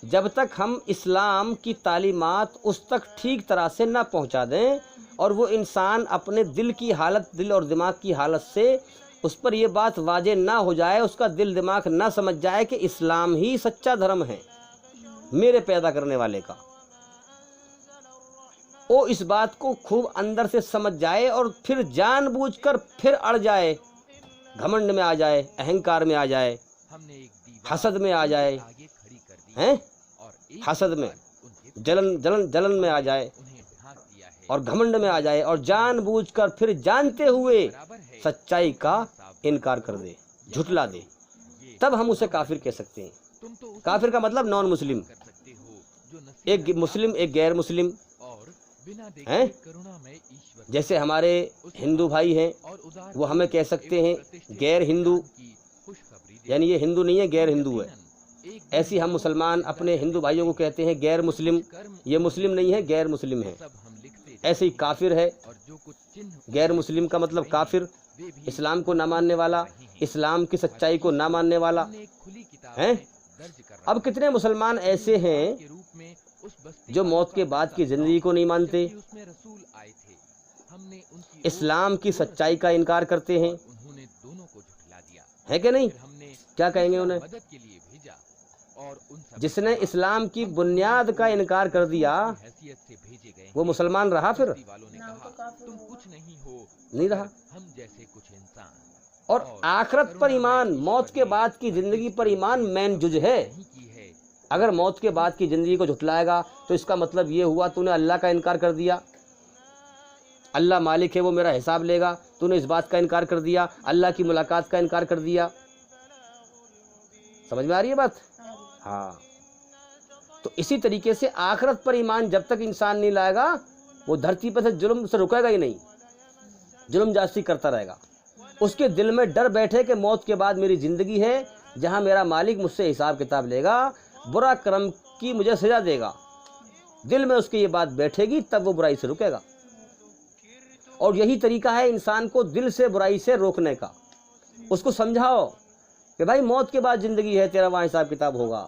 جب تک ہم اسلام کی تعلیمات اس تک ٹھیک طرح سے نہ پہنچا دیں، اور وہ انسان اپنے دل کی حالت، دل اور دماغ کی حالت سے اس پر یہ بات واضح نہ ہو جائے، اس کا دل دماغ نہ سمجھ جائے کہ اسلام ہی سچا دھرم ہے میرے پیدا کرنے والے کا۔ وہ اس بات کو خوب اندر سے سمجھ جائے اور پھر جان بوجھ کر پھر اڑ جائے، گھمنڈ میں آ جائے، اہنکار میں آ جائے، حسد میں آ جائے، حسد میں جلن میں آ جائے اور گھمنڈ میں آ جائے، اور جان بوجھ کر پھر جانتے ہوئے سچائی کا انکار کر دے، جھٹلا دے، تب ہم اسے کافر کہہ سکتے ہیں۔ کافر کا مطلب نان مسلم، ایک مسلم ایک غیر مسلم ہیں۔ جیسے ہمارے ہندو بھائی ہیں، وہ ہمیں کہہ سکتے ہیں غیر ہندو، یعنی یہ ہندو نہیں ہے، غیر ہندو ہے۔ ایسے ہم مسلمان اپنے ہندو بھائیوں کو کہتے ہیں غیر مسلم، یہ مسلم نہیں ہے، غیر مسلم ہے۔ ایسے ہی کافر ہے، غیر مسلم کا مطلب کافر، اسلام کو نہ ماننے والا، اسلام کی سچائی کو نہ ماننے والا ہیں۔ اب کتنے مسلمان ایسے ہیں جو موت کے بعد کی زندگی کو نہیں مانتے، اسلام کی سچائی کا انکار کرتے ہیں، ہے کہ نہیں؟ کیا کہیں گے انہیں؟ جس نے اسلام کی بنیاد کا انکار کر دیا وہ مسلمان رہا؟ پھر نہیں رہا۔ اور آخرت پر ایمان، موت کے بعد کی زندگی پر ایمان مین جز ہے۔ اگر موت کے بعد کی زندگی کو جھٹلائے گا تو اس کا مطلب یہ ہوا تو نے اللہ کا انکار کر دیا، اللہ مالک ہے وہ میرا حساب لے گا، تو نے اس بات کا انکار کر دیا، اللہ کی ملاقات کا انکار کر دیا۔ سمجھ میں آ رہی ہے بات؟ ہاں، تو اسی طریقے سے آخرت پر ایمان جب تک انسان نہیں لائے گا وہ دھرتی پہ سے ظلم سے رکے گا ہی نہیں، ظلم جاستی کرتا رہے گا۔ اس کے دل میں ڈر بیٹھے کہ موت کے بعد میری زندگی ہے جہاں میرا مالک مجھ سے حساب کتاب لے گا، برا کرم کی مجھے سزا دے گا، دل میں اس کی یہ بات بیٹھے گی تب وہ برائی سے رکے گا۔ اور یہی طریقہ ہے انسان کو دل سے برائی سے روکنے کا۔ اس کو سمجھاؤ کہ بھائی موت کے بعد زندگی ہے، تیرا وہاں حساب کتاب ہوگا،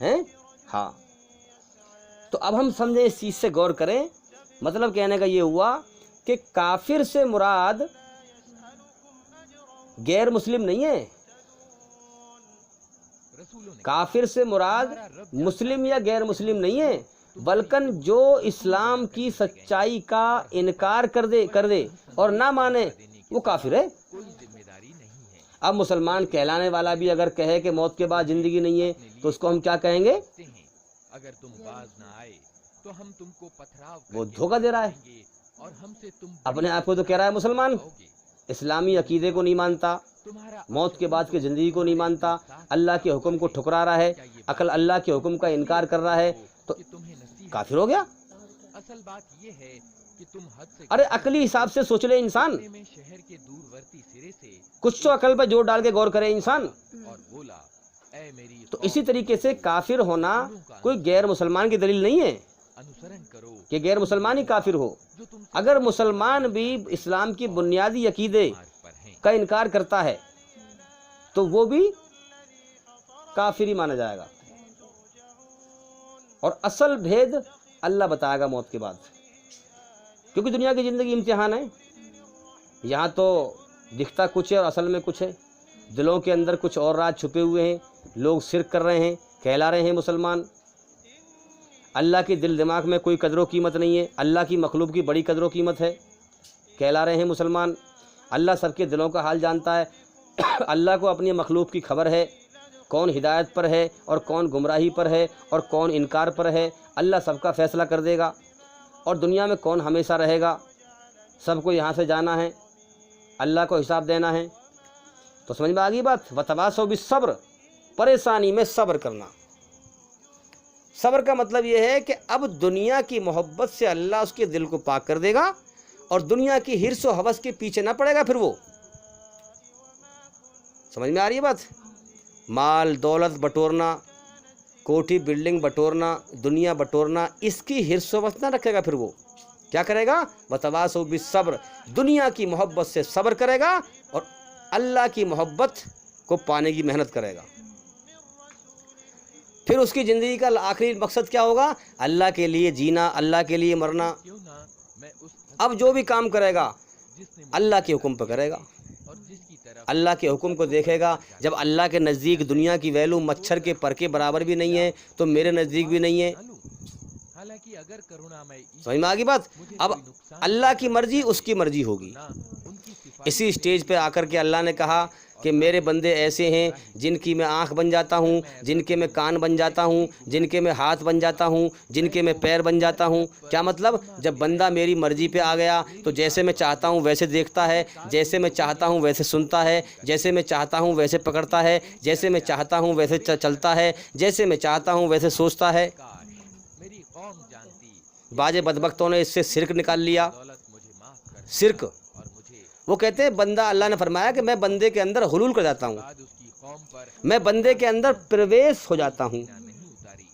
ہیں؟ ہاں، تو اب ہم سمجھیں، اس چیز سے غور کریں۔ مطلب کہنے کا یہ ہوا کہ کافر سے مراد غیر مسلم نہیں ہے، کافر سے مراد مسلم یا غیر مسلم نہیں ہے، بلکن جو اسلام کی سچائی کا انکار کر دے اور نہ مانے وہ کافر ہے۔ اب مسلمان کہلانے والا بھی اگر کہے کہ موت کے بعد زندگی نہیں ہے تو اس کو ہم کیا کہیں گے؟ اگر تم باز نہ آئے تو ہم تم کو پتھراؤ وہ دھوکہ دے رہا ہے، اور ہم سے تم اپنے آپ کو تو کہہ رہا ہے مسلمان، اسلامی عقیدے کو نہیں مانتا، موت کے بعد کی زندگی کو نہیں مانتا، اللہ کے حکم کو ٹھکرا رہا ہے، اللہ کے حکم کا انکار کر رہا ہے، تو کافر ہو گیا۔ اصل بات یہ ہے کہ تم حد سے ارے عقلی حساب سے سوچ لے انسان، میں شہر کے دورورتی سرے سے کچھ تو عقل پہ زور ڈال کے غور کرے انسان۔ اور بولا اے میری تو اسی طریقے سے کافر ہونا کوئی غیر مسلمان کی دلیل نہیں ہے انوسرن کرو کہ غیر مسلمان ہی کافر ہو۔ جو تم اگر مسلمان بھی اسلام کی بنیادی عقیدے پر ہیں۔ کا انکار کرتا ہے تو وہ بھی کافر ہی مانا جائے گا، اور اصل بھید اللہ بتائے گا موت کے بعد، کیونکہ دنیا کی زندگی امتحان ہے، یہاں تو دکھتا کچھ ہے اور اصل میں کچھ ہے، دلوں کے اندر کچھ اور راز چھپے ہوئے ہیں، لوگ شرک کر رہے ہیں، کہلا رہے ہیں مسلمان، اللہ کی دل دماغ میں کوئی قدر و قیمت نہیں ہے، اللہ کی مخلوق کی بڑی قدر و قیمت ہے، کہلا رہے ہیں مسلمان، اللہ سب کے دلوں کا حال جانتا ہے، اللہ کو اپنی مخلوق کی خبر ہے، کون ہدایت پر ہے اور کون گمراہی پر ہے اور کون انکار پر ہے، اللہ سب کا فیصلہ کر دے گا، اور دنیا میں کون ہمیشہ رہے گا، سب کو یہاں سے جانا ہے، اللہ کو حساب دینا ہے۔ تو سمجھ میں آ گئی بات؟ وتواصوا بالصبر، پریشانی میں صبر کرنا۔ صبر کا مطلب یہ ہے کہ اب دنیا کی محبت سے اللہ اس کے دل کو پاک کر دے گا، اور دنیا کی حرص و ہوس کے پیچھے نہ پڑے گا پھر وہ۔ سمجھ میں آ رہی ہے بات؟ مال دولت بٹورنا، کوٹھی بلڈنگ بٹورنا، دنیا بٹورنا، اس کی حرص و ہوس نہ رکھے گا، پھر وہ کیا کرے گا؟ وتواصوا بالصبر، دنیا کی محبت سے صبر کرے گا اور اللہ کی محبت کو پانے کی محنت کرے گا۔ پھر اس کی زندگی کا آخری مقصد کیا ہوگا؟ اللہ کے لیے جینا، اللہ کے لیے مرنا۔ کیوں نہ میں اس اب جو بھی کام کرے گا جس نے اللہ کے حکم پہ کرے گا، اور جس کی طرف اللہ کے حکم کو دیکھے گا۔ جب اللہ کے نزدیک دنیا کی ویلو مچھر کے پر کے برابر بھی نہیں ہے تو میرے نزدیک بھی نہیں ہے۔ نہ لوں، حالانکہ اگر کرونا میں سمجھ میں آ گئی بات؟ اب اللہ کی مرضی اس کی مرضی ہوگی۔ ان کی صفات اسی اسٹیج پہ آ کر کے اللہ نے کہا کہ میرے بندے ایسے ہیں جن کی میں آنکھ بن جاتا ہوں، جن کے میں کان بن جاتا ہوں، جن کے میں ہاتھ بن جاتا ہوں، جن کے میں پیر بن جاتا ہوں۔ کیا مطلب؟ جب بندہ میری مرضی پہ آ گیا تو جیسے میں چاہتا ہوں ویسے دیکھتا ہے، جیسے میں چاہتا ہوں ویسے سنتا ہے، جیسے میں چاہتا ہوں ویسے پکڑتا ہے، جیسے میں چاہتا ہوں ویسے چلتا ہے، جیسے میں چاہتا ہوں ویسے سوچتا ہے۔ میری قوم جانتی، بعض بدبختوں نے اس سے شرک نکال لیا۔ دولت مجھے معاف کر شرک، اور مجھے وہ کہتے ہیں بندہ، اللہ نے فرمایا کہ میں بندے کے اندر حلول کر جاتا ہوں، بعد اس کی قوم پر میں بندے کے اندر پرویش ہو جاتا ہوں۔ نہیں اتاری۔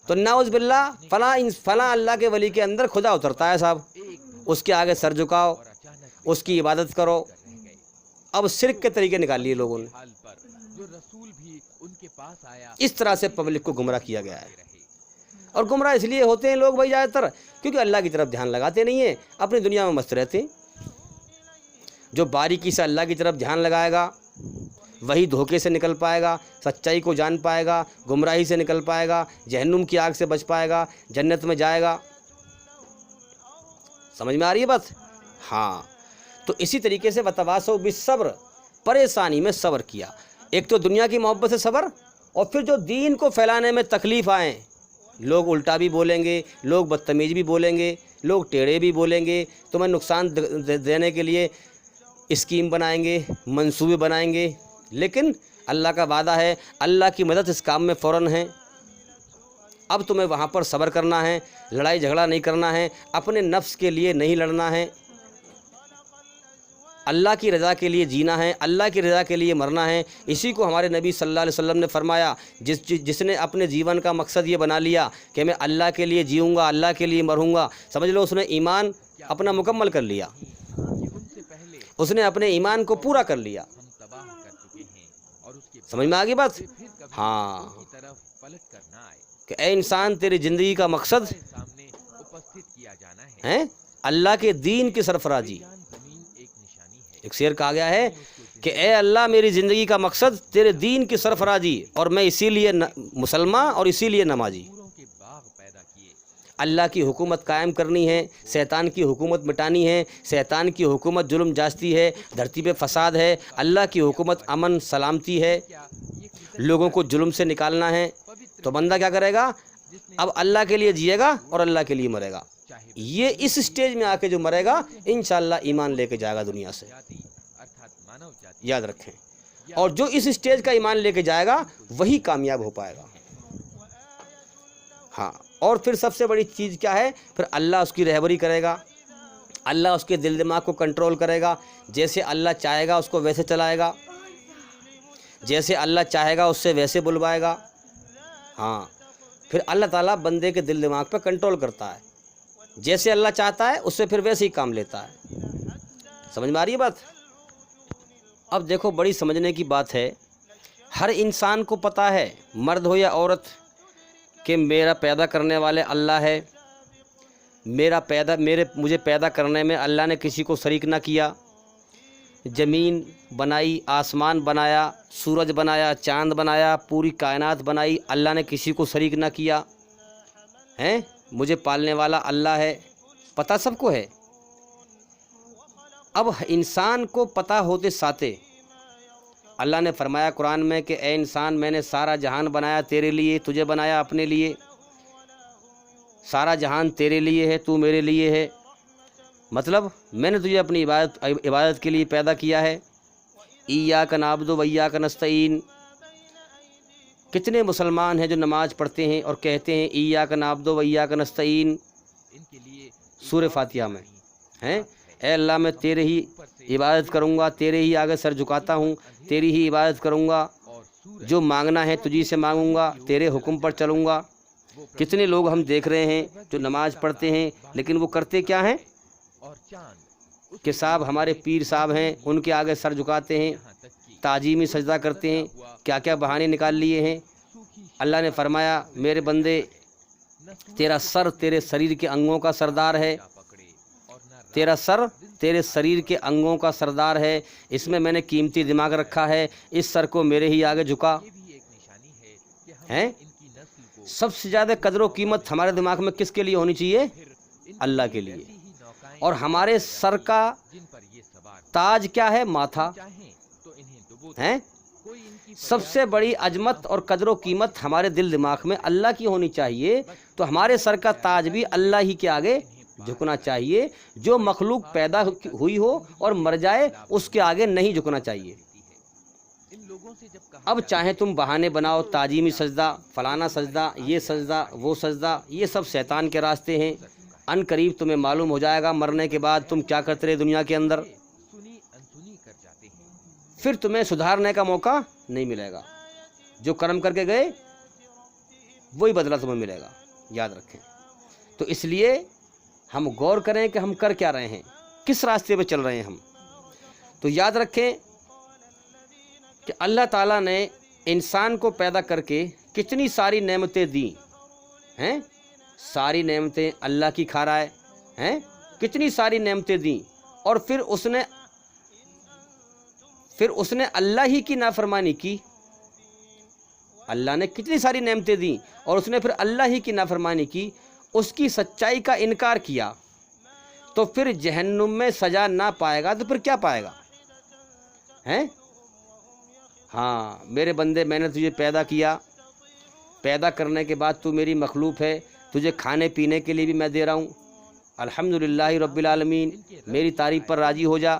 تو نعوذ باللہ فلاں اللہ کے ولی کے اندر خدا اترتا ہے صاحب، اس کے آگے سر جھکاؤ، اور اچانک اس کی عبادت کرو۔ رہ گئے اب شرک کے طریقے نکال لیے لوگوں نے، حال پر جو رسول بھی ان کے پاس آیا اس طرح سے پبلک کو گمراہ کیا گیا ہے۔ رہے۔ اور گمراہ اس لیے ہوتے ہیں لوگ بھائی زیادہ تر کیونکہ اللہ کی طرف دھیان لگاتے نہیں ہیں، اپنی دنیا میں مست رہتے ہیں۔ جو باریکی سے اللہ کی طرف دھیان لگائے گا وہی دھوکے سے نکل پائے گا، سچائی کو جان پائے گا، گمراہی سے نکل پائے گا، جہنم کی آگ سے بچ پائے گا، جنت میں جائے گا۔ سمجھ میں آ رہی ہے بات؟ ہاں، تو اسی طریقے سے وتواصوا بالصبر، پریشانی میں صبر کیا۔ ایک تو دنیا کی محبت سے صبر، اور پھر جو دین کو پھیلانے میں تکلیف آئیں، لوگ الٹا بھی بولیں گے، لوگ بدتمیز بھی بولیں گے، لوگ ٹیڑے بھی بولیں گے، تمہیں نقصان دینے کے لیے اسکیم بنائیں گے، منصوبے بنائیں گے، لیکن اللہ کا وعدہ ہے، اللہ کی مدد اس کام میں فوراً ہے۔ اب تمہیں وہاں پر صبر کرنا ہے، لڑائی جھگڑا نہیں کرنا ہے، اپنے نفس کے لیے نہیں لڑنا ہے، اللہ کی رضا کے لیے جینا ہے، اللہ کی رضا کے لیے مرنا ہے۔ اسی کو ہمارے نبی صلی اللہ علیہ وسلم نے فرمایا، جس نے اپنے جیون کا مقصد یہ بنا لیا کہ میں اللہ کے لیے جیوں گا، اللہ کے لیے مروں گا، سمجھ لو اس نے ایمان اپنا مکمل کر لیا، ان سے پہلے اس نے اپنے ایمان کو پورا کر لیا۔ ہم تباہ کر چکے ہیں، اور اس کے سمجھ میں آ گئی بات؟ پھر کبھی ہاں، ان کی طرف پلٹ کر نہ آئے۔ کہ اے انسان، تیری زندگی کا مقصد سامنے اپستھت کیا جانا ہے۔ ہے اللہ کے دین کی سرفرازی۔ جان زمین ایک نشانی ہے۔ ایک شعر کہا گیا ہے کہ اے اللہ، میری زندگی کا مقصد تیرے دین کی سرفرازی، اور میں اسی لیے مسلمان اور اسی لیے نمازی۔ پوروں کے باغ پیدا کیے، اللہ کی حکومت قائم کرنی ہے، شیطان کی حکومت مٹانی ہے، شیطان کی حکومت ظلم جاستی ہے، دھرتی پہ فساد ہے، اللہ کی حکومت امن سلامتی ہے، لوگوں کو ظلم سے نکالنا ہے، تو بندہ کیا کرے گا؟ اب اللہ کے لیے جیے گا اور اللہ کے لیے مرے گا۔ یہ اس سٹیج میں آ کے جو مرے گا انشاءاللہ ایمان لے کے جائے گا دنیا سے، یاد رکھیں۔ اور جو اس سٹیج کا ایمان لے کے جائے گا وہی کامیاب ہو پائے گا۔ ہاں، اور پھر سب سے بڑی چیز کیا ہے؟ پھر اللہ اس کی رہبری کرے گا، اللہ اس کے دل دماغ کو کنٹرول کرے گا، جیسے اللہ چاہے گا اس کو ویسے چلائے گا، جیسے اللہ چاہے گا اس سے ویسے بلوائے گا۔ ہاں، پھر اللہ تعالیٰ بندے کے دل دماغ پہ کنٹرول کرتا ہے، جیسے اللہ چاہتا ہے اس سے پھر ویسے ہی کام لیتا ہے۔ سمجھ میں آ رہی ہے بات؟ اب دیکھو، بڑی سمجھنے کی بات ہے، ہر انسان کو پتہ ہے، مرد ہو یا عورت، کہ میرا پیدا کرنے والے اللہ ہے، مجھے پیدا کرنے میں اللہ نے کسی کو شریک نہ کیا، زمین بنائی، آسمان بنایا، سورج بنایا، چاند بنایا، پوری کائنات بنائی، اللہ نے کسی کو شریک نہ کیا ہیں، مجھے پالنے والا اللہ ہے، پتہ سب کو ہے۔ اب انسان کو پتہ ہوتے ساتے اللہ نے فرمایا قرآن میں کہ اے انسان، میں نے سارا جہان بنایا تیرے لیے، تجھے بنایا اپنے لیے، سارا جہان تیرے لیے ہے، تو میرے لیے ہے، مطلب میں نے تجھے اپنی عبادت کے لیے پیدا کیا ہے۔ ایاک نعبد و ایاک نستعین، کتنے مسلمان ہیں جو نماز پڑھتے ہیں اور کہتے ہیں ایاک نعبد و ایاک نستعین سورہ فاتحہ میں ہیں، اے اللہ میں تیرے ہی عبادت کروں گا، تیرے ہی آگے سر جھکاتا ہوں، تیری ہی عبادت کروں گا، جو مانگنا ہے تجھی سے مانگوں گا، تیرے حکم پر چلوں گا۔ کتنے لوگ ہم دیکھ رہے ہیں جو نماز پڑھتے ہیں لیکن وہ کرتے کیا ہیں کہ صاحب ہمارے پیر صاحب ہیں، ان کے آگے سر جھکاتے ہیں، تعظیمی سجدہ کرتے ہیں، کیا کیا بہانے نکال لیے ہیں۔ اللہ نے فرمایا میرے بندے، تیرا سر تیرے شریر کے انگوں کا سردار ہے، تیرا سر تیرے شریر کے انگوں کا سردار ہے، اس میں نے قیمتی دماغ رکھا ہے، اس سر کو میرے ہی آگے جھکا ہیں۔ سب سے زیادہ قدر و قیمت ہمارے دماغ میں کس کے لیے ہونی چاہیے؟ اللہ کے لیے۔ اور ہمارے سر کا تاج کیا ہے؟ ماتھا ہیں۔ سب سے بڑی عظمت اور قدر و قیمت ہمارے دل دماغ میں اللہ کی ہونی چاہیے، تو ہمارے سر کا تاج بھی اللہ ہی کے آگے جھکنا چاہیے۔ جو مخلوق پیدا ہوئی ہو اور مر جائے اس کے آگے نہیں جھکنا چاہیے۔ اب چاہے تم بہانے بناؤ، تعظیمی سجدہ، فلانا سجدہ، یہ سجدہ، وہ سجدہ، یہ سب شیطان کے راستے ہیں۔ ان قریب تمہیں معلوم ہو جائے گا مرنے کے بعد تم کیا کرتے رہے دنیا کے اندر، پھر تمہیں سدھارنے کا موقع نہیں ملے گا۔ جو کرم کر کے گئے وہی بدلہ تمہیں ملے گا، یاد رکھیں۔ تو اس لیے ہم غور کریں کہ ہم کر کیا رہے ہیں، کس راستے پہ چل رہے ہیں ہم۔ تو یاد رکھیں کہ اللہ تعالیٰ نے انسان کو پیدا کر کے کتنی ساری نعمتیں دی ہیں، ساری نعمتیں اللہ کی کھا رہا ہے، کتنی ساری نعمتیں دیں، اور پھر اس نے اللہ ہی کی نافرمانی کی۔ اللہ نے کتنی ساری نعمتیں دیں اور اس نے پھر اللہ ہی کی نافرمانی کی، اس کی سچائی کا انکار کیا، تو پھر جہنم میں سزا نہ پائے گا تو پھر کیا پائے گا؟ ہیں؟ ہاں میرے بندے، میں نے تجھے پیدا کیا، پیدا کرنے کے بعد تو میری مخلوق ہے، تجھے کھانے پینے کے لیے بھی میں دے رہا ہوں، الحمدللہ رب العالمین، میری تعریف پر راضی ہو جا۔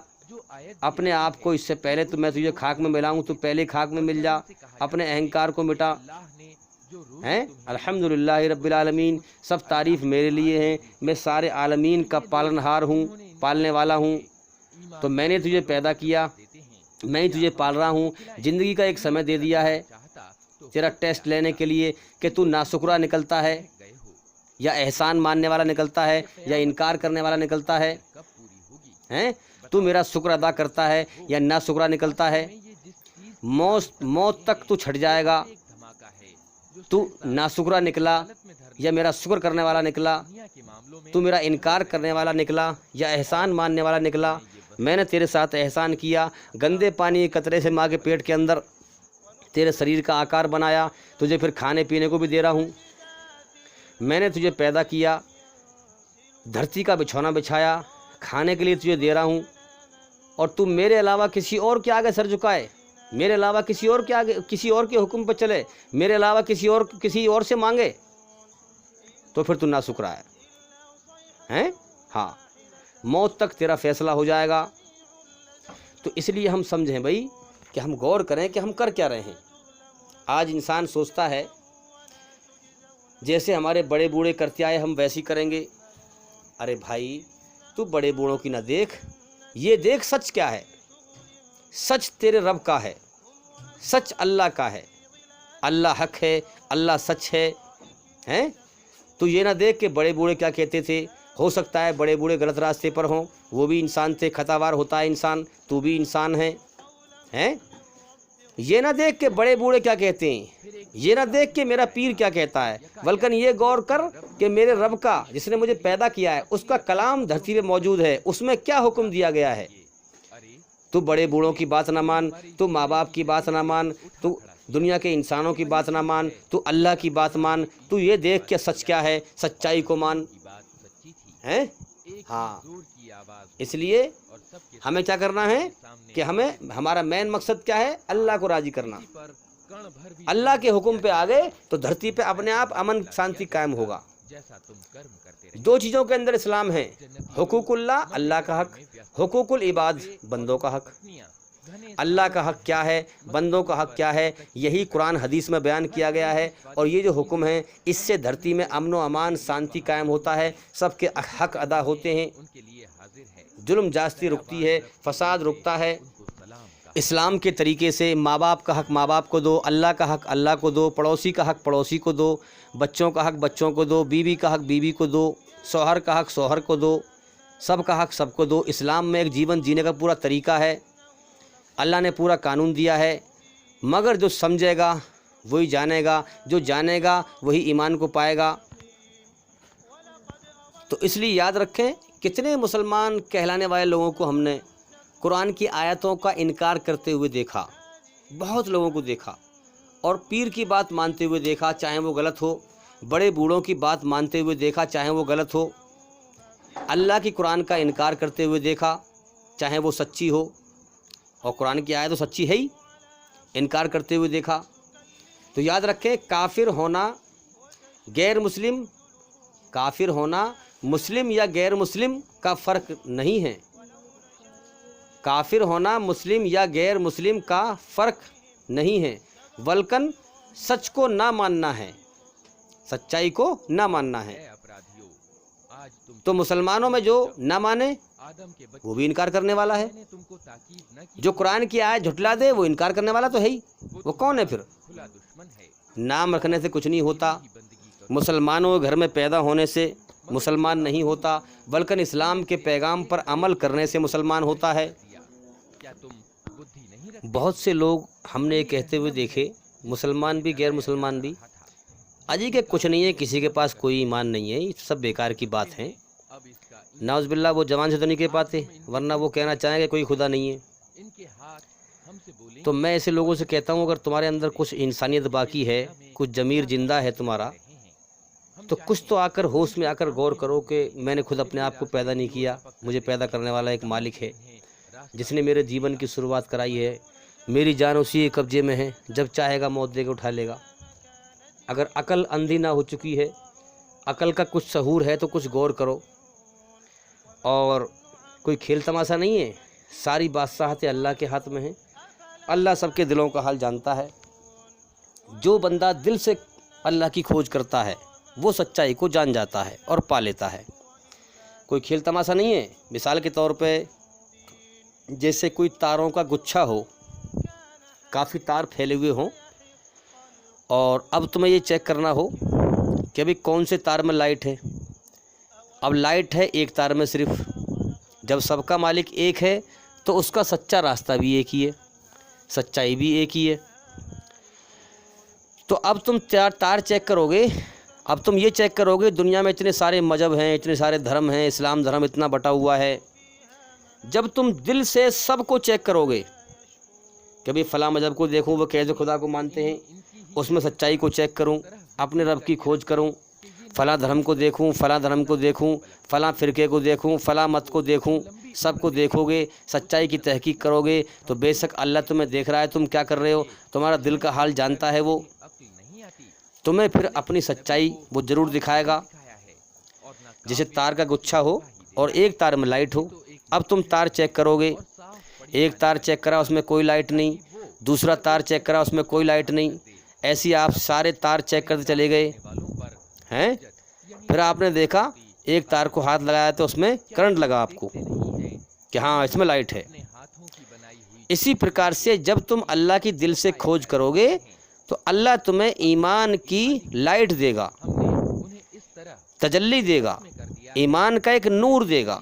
اپنے آپ کو اس سے پہلے تو میں تجھے خاک میں ملاؤں تو پہلے خاک میں مل جا، اپنے اہنکار کو مٹا ہیں۔ الحمدللہ رب العالمین، سب تعریف میرے لیے ہیں، میں سارے عالمین کا پالنہار ہوں، پالنے والا ہوں۔ تو میں نے تجھے پیدا کیا، میں ہی تجھے پال رہا ہوں، زندگی کا ایک سمے دے دیا ہے تیرا ٹیسٹ لینے کے لیے کہ تو ناشکرا نکلتا ہے یا احسان ماننے والا نکلتا ہے یا انکار کرنے والا نکلتا ہے، ہیں؟ تو میرا شکر ادا کرتا ہے یا ناشکرا نکلتا ہے۔ موت تک تو چھٹ جائے گا، تو ناشکرا نکلا یا میرا شکر کرنے والا نکلا، تو میرا انکار کرنے والا نکلا یا احسان ماننے والا نکلا۔ میں نے تیرے ساتھ احسان کیا، گندے پانی کے قطرے سے ماں کے پیٹ کے اندر تیرے شریر کا آکار بنایا، تجھے پھر کھانے پینے کو بھی دے رہا ہوں۔ میں نے تجھے پیدا کیا دھرتی کا بچھونا بچھایا، کھانے کے لیے تجھے دے رہا ہوں، اور تم میرے علاوہ کسی اور کے آگے سر جھکائے، میرے علاوہ کسی اور کے آگے، کسی اور کے حکم پہ چلے، میرے علاوہ کسی اور سے مانگے، تو پھر تو ناشکرا ہے، ہاں، موت تک تیرا فیصلہ ہو جائے گا۔ تو اس لیے ہم سمجھیں بھائی کہ ہم غور کریں کہ ہم کر کیا رہے ہیں۔ آج انسان سوچتا ہے جیسے ہمارے بڑے بوڑھے کرتے آئے ہم ویسی کریں گے۔ ارے بھائی تو بڑے بوڑھوں کی نہ دیکھ، یہ دیکھ سچ کیا ہے۔ سچ تیرے رب کا ہے، سچ اللہ کا ہے، اللہ حق ہے، اللہ سچ ہے، ہیں؟ تو یہ نہ دیکھ کہ بڑے بوڑھے کیا کہتے تھے۔ ہو سکتا ہے بڑے بوڑھے غلط راستے پر ہوں، وہ بھی انسان تھے، خطا وار ہوتا ہے انسان، تو بھی انسان ہے، ہیں؟ یہ نہ دیکھ کہ بڑے بوڑھے کیا کہتے ہیں، یہ نہ دیکھ کہ میرا پیر کیا کہتا ہے، بلکہ یہ غور کر کہ میرے رب کا، جس نے مجھے پیدا کیا ہے، اس کا کلام دھرتی پہ موجود ہے، اس میں کیا حکم دیا گیا ہے۔ تو بڑے بوڑھوں کی بات نہ مان، تو ماں باپ کی بات نہ مان، تو دنیا کے انسانوں کی بات نہ مان، تو اللہ کی بات مان، تو یہ دیکھ کہ سچ کیا ہے، سچائی کو مان، ہیں؟ ہاں، اس لیے ہمیں کیا کرنا ہے کہ ہمارا مین مقصد کیا ہے، اللہ کو راضی کرنا۔ اللہ کے حکم پہ آ گئے تو دھرتی پہ اپنے آپ امن شانتی قائم ہوگا۔ دو چیزوں کے اندر اسلام ہے، حقوق اللہ، اللہ کا حق، حقوق العباد، بندوں کا حق۔ اللہ کا حق کیا ہے، بندوں کا حق کیا ہے، یہی قرآن حدیث میں بیان کیا گیا ہے، اور یہ جو حکم ہے اس سے دھرتی میں امن و امان شانتی قائم ہوتا ہے، سب کے حق ادا ہوتے ہیں، ظلم جاستی رکتی ہے، فساد رکتا ہے۔ اسلام کے طریقے سے ماں باپ کا حق ماں باپ کو دو، اللہ کا حق اللہ کو دو، پڑوسی کا حق پڑوسی کو دو، بچوں کا حق بچوں کو دو، بیوی کا حق بیوی کو دو، شوہر کا حق شوہر کو دو، سب کا حق سب کو دو۔ اسلام میں ایک جیون جینے کا پورا طریقہ ہے، اللہ نے پورا قانون دیا ہے، مگر جو سمجھے گا وہی جانے گا، جو جانے گا وہی ایمان کو پائے گا۔ تو اس لیے یاد رکھیں، کتنے مسلمان کہلانے والے لوگوں کو ہم نے قرآن کی آیتوں کا انکار کرتے ہوئے دیکھا، بہت لوگوں کو دیکھا، اور پیر کی بات مانتے ہوئے دیکھا چاہے وہ غلط ہو، بڑے بوڑھوں کی بات مانتے ہوئے دیکھا چاہے وہ غلط ہو، اللہ کی قرآن کا انکار کرتے ہوئے دیکھا چاہے وہ سچی ہو، اور قرآن کی آیت تو سچی ہے ہی، انکار کرتے ہوئے دیکھا۔ تو یاد رکھیں، کافر ہونا غیر مسلم، کافر ہونا مسلم یا غیر مسلم کا فرق نہیں ہے، کافر ہونا مسلم یا غیر مسلم کا فرق نہیں ہے، بلکہ سچ کو نہ ماننا ہے، سچائی کو نہ ماننا ہے۔ تو مسلمانوں میں جو نہ مانے وہ بھی انکار کرنے والا ہے، جو قرآن کی آیت جھٹلا دے وہ انکار کرنے والا تو ہے ہی، وہ کون ہے پھر؟ نام رکھنے سے کچھ نہیں ہوتا، مسلمانوں کے گھر میں پیدا ہونے سے مسلمان نہیں ہوتا، بلکہ اسلام کے پیغام پر عمل کرنے سے مسلمان ہوتا ہے۔ بہت سے لوگ ہم نے یہ کہتے ہوئے دیکھے، مسلمان بھی غیر مسلمان بھی، اجی کہ کچھ نہیں ہے، کسی کے پاس کوئی ایمان نہیں ہے، یہ سب بیکار کی بات ہے۔ نعوذ باللہ، وہ زبان سے تو نہیں کہہ پاتے، ورنہ وہ کہنا چاہیں گے کوئی خدا نہیں ہے۔ تو میں ایسے لوگوں سے کہتا ہوں، اگر تمہارے اندر کچھ انسانیت باقی ہے، کچھ ضمیر زندہ ہے تمہارا، تو کچھ تو آ کر ہوش میں آ کر غور کرو کہ میں نے خود اپنے آپ کو پیدا نہیں کیا، مجھے پیدا کرنے والا ایک مالک ہے جس نے میرے جیون کی شروعات کرائی ہے، میری جان اسی کے قبضے میں ہے، جب چاہے گا موت دے کے اٹھا لے گا۔ اگر عقل اندھی نہ ہو چکی ہے، عقل کا کچھ شعور ہے، تو کچھ غور کرو، اور کوئی کھیل تماشا نہیں ہے، ساری بادشاہت اللہ کے ہاتھ میں ہے، اللہ سب کے دلوں کا حال جانتا ہے۔ جو بندہ دل سے اللہ کی کھوج کرتا ہے وہ سچائی کو جان جاتا ہے اور پا لیتا ہے، کوئی کھیل تماشا نہیں ہے۔ مثال کے طور پہ جیسے کوئی تاروں کا گچھا ہو، کافی تار پھیلے ہوئے ہوں، اور اب تمہیں یہ چیک کرنا ہو کہ ابھی کون سے تار میں لائٹ ہے۔ اب لائٹ ہے ایک تار میں صرف، جب سب کا مالک ایک ہے تو اس کا سچا راستہ بھی ایک ہی ہے، سچائی بھی ایک ہی ہے۔ تو اب تم تار چیک کرو گے، اب تم یہ چیک کرو گے دنیا میں اتنے سارے مذہب ہیں، اتنے سارے دھرم ہیں، اسلام دھرم اتنا بٹا ہوا ہے، جب تم دل سے سب کو چیک کرو گے کہ بھئی فلاں مذہب کو دیکھوں وہ کیسے خدا کو مانتے ہیں، اس میں سچائی کو چیک کروں، اپنے رب کی کھوج کروں، فلاں دھرم کو دیکھوں، فلاں دھرم کو دیکھوں، فلاں فرقے کو دیکھوں، فلاں مت کو دیکھوں، سب کو دیکھو گے، سچائی کی تحقیق کرو گے تو بے شک اللہ تمہیں دیکھ رہا ہے تم کیا کر رہے ہو، تمہارا دل کا حال جانتا ہے وہ، تمہیں پھر اپنی سچائی وہ ضرور دکھائے گا۔ جیسے تار کا گچھا ہو اور ایک تار میں لائٹ ہو، اب تم تار چیک کرو گے، ایک تار چیک کرا اس میں کوئی لائٹ نہیں، دوسرا تار چیک کرا اس میں کوئی لائٹ نہیں، ایسی آپ سارے تار چیک کرتے چلے گئے ہیں، پھر آپ نے دیکھا ایک تار کو ہاتھ لگایا تو اس میں کرنٹ لگا آپ کو کہ ہاں اس میں لائٹ ہے۔ اسی پرکار سے جب تم اللہ کی دل سے کھوج کرو گے تو اللہ تمہیں ایمان کی لائٹ دے گا، تجلی دے گا، ایمان کا ایک نور دے گا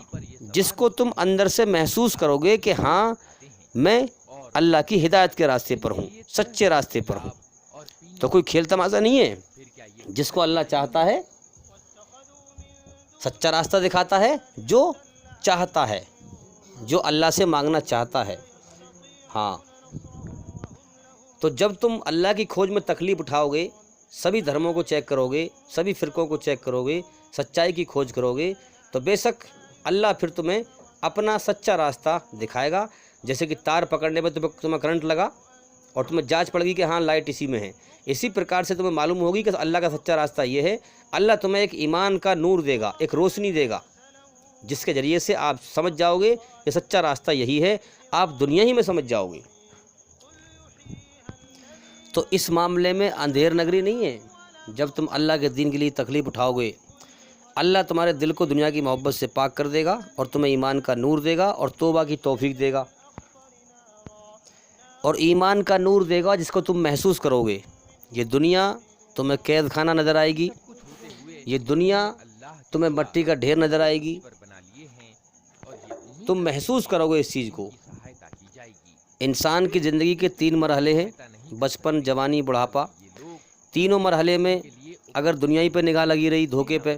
جس کو تم اندر سے محسوس کرو گے کہ ہاں میں اللہ کی ہدایت کے راستے پر ہوں، سچے راستے پر ہوں۔ تو کوئی کھیل تماشا نہیں ہے، جس کو اللہ چاہتا ہے سچا راستہ دکھاتا ہے، جو چاہتا ہے، جو اللہ سے مانگنا چاہتا ہے۔ ہاں تو جب تم اللہ کی کھوج میں تکلیف اٹھاؤ گے، سبھی دھرموں کو چیک کرو گے، سبھی فرقوں کو چیک کرو گے، سچائی کی کھوج کرو گے تو بے شک اللہ پھر تمہیں اپنا سچا راستہ دکھائے گا۔ جیسے کہ تار پکڑنے میں تمہیں کرنٹ لگا اور تمہیں جانچ پڑ گئی کہ ہاں لائٹ اسی میں ہے، اسی پرکار سے تمہیں معلوم ہوگی کہ اللہ کا سچا راستہ یہ ہے۔ اللہ تمہیں ایک ایمان کا نور دے گا، ایک روشنی دے گا جس کے ذریعے سے آپ سمجھ جاؤ گے کہ سچا راستہ یہی ہے، آپ دنیا ہی میں سمجھ جاؤ گے۔ تو اس معاملے میں اندھیر نگری نہیں ہے۔ جب تم اللہ کے دین کے لیے تکلیف اٹھاؤ گے، اللہ تمہارے دل کو دنیا کی محبت سے پاک کر دے گا اور تمہیں ایمان کا نور دے گا اور توبہ کی توفیق دے گا، اور ایمان کا نور دے گا جس کو تم محسوس کرو گے۔ یہ دنیا تمہیں قید خانہ نظر آئے گی، یہ دنیا تمہیں مٹی کا ڈھیر نظر آئے گی، تم محسوس کرو گے اس چیز کو۔ انسان کی زندگی کے 3 مرحلے ہیں، بچپن، جوانی، بڑھاپا۔ تینوں مرحلے میں اگر دنیائی پہ نگاہ لگی رہی، دھوکے پہ،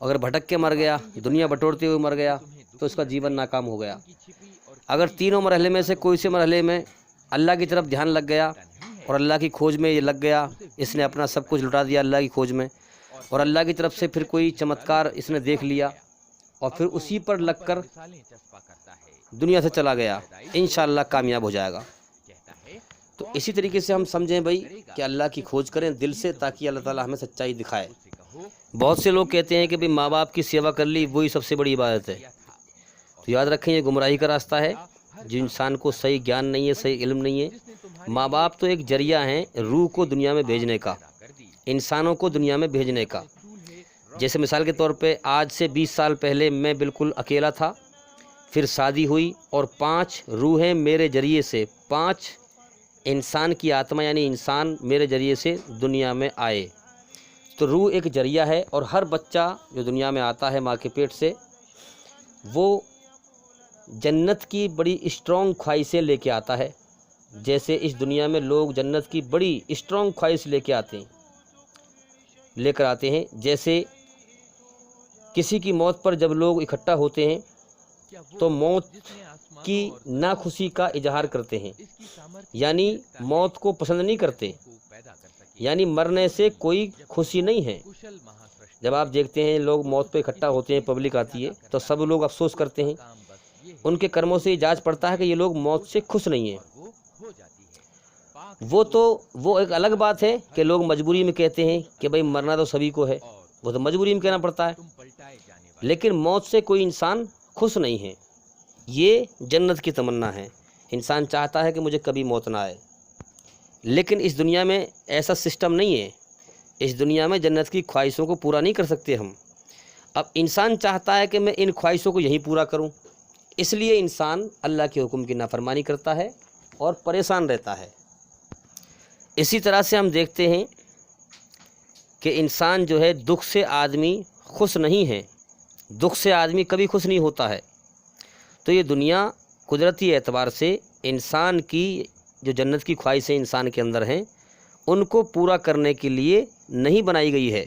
اگر بھٹک کے مر گیا، دنیا بٹورتے ہوئے مر گیا تو اس کا جیون ناکام ہو گیا۔ اگر تینوں مرحلے میں سے کوئی سے مرحلے میں اللہ کی طرف دھیان لگ گیا اور اللہ کی کھوج میں یہ لگ گیا، اس نے اپنا سب کچھ لٹا دیا اللہ کی کھوج میں، اور اللہ کی طرف سے پھر کوئی چمتکار اس نے دیکھ لیا اور پھر اسی پر لگ کر دنیا سے چلا گیا، انشاءاللہ کامیاب ہو جائے گا۔ تو اسی طریقے سے ہم سمجھیں بھائی کہ اللہ کی کھوج کریں دل سے، تاکہ اللہ تعالیٰ ہمیں سچائی دکھائے۔ بہت سے لوگ کہتے ہیں کہ بھائی ماں باپ کی سیوا کر لی وہی سب سے بڑی عبادت ہے، تو یاد رکھیں یہ گمراہی کا راستہ ہے۔ جو انسان کو صحیح گیان نہیں ہے، صحیح علم نہیں ہے، ماں باپ تو ایک ذریعہ ہیں روح کو دنیا میں بھیجنے کا، انسانوں کو دنیا میں بھیجنے کا۔ جیسے مثال کے طور پہ آج سے 20 سال پہلے میں بالکل اکیلا تھا، پھر شادی ہوئی اور 5 روحیں میرے ذریعے سے، 5 انسان کی آتما یعنی انسان میرے ذریعے سے دنیا میں آئے۔ تو روح ایک ذریعہ ہے، اور ہر بچہ جو دنیا میں آتا ہے ماں کے پیٹ سے، وہ جنت کی بڑی اسٹرانگ خواہشیں لے کے آتا ہے۔ جیسے اس دنیا میں لوگ جنت کی بڑی اسٹرانگ خواہش لے کر آتے ہیں۔ جیسے کسی کی موت پر جب لوگ اکٹھا ہوتے ہیں تو موت کی ناخوشی کا اظہار کرتے ہیں، یعنی موت کو پسند نہیں کرتے، یعنی مرنے سے کوئی خوشی نہیں ہے۔ جب آپ دیکھتے ہیں لوگ موت پہ اکٹھا ہوتے ہیں، پبلک آتی ہے، تو سب لوگ افسوس کرتے ہیں، ان کے کرموں سے یہ جانچ پڑتا ہے کہ یہ لوگ موت سے خوش نہیں ہیں۔ وہ ایک الگ بات ہے کہ لوگ مجبوری میں کہتے ہیں کہ بھئی مرنا تو سبھی کو ہے، وہ تو مجبوری میں کہنا پڑتا ہے، لیکن موت سے کوئی انسان خوش نہیں ہے۔ یہ جنت کی تمنا ہے، انسان چاہتا ہے کہ مجھے کبھی موت نہ آئے، لیکن اس دنیا میں ایسا سسٹم نہیں ہے۔ اس دنیا میں جنت کی خواہشوں کو پورا نہیں کر سکتے ہم۔ اب انسان چاہتا ہے کہ میں ان خواہشوں کو یہیں پورا کروں، اس لیے انسان اللہ کے حکم کی نافرمانی کرتا ہے اور پریشان رہتا ہے۔ اسی طرح سے ہم دیکھتے ہیں کہ انسان جو ہے دکھ سے آدمی خوش نہیں ہے، دکھ سے آدمی کبھی خوش نہیں ہوتا ہے۔ تو یہ دنیا قدرتی اعتبار سے انسان کی جو جنت کی خواہشیں انسان کے اندر ہیں ان کو پورا کرنے کے لیے نہیں بنائی گئی ہے،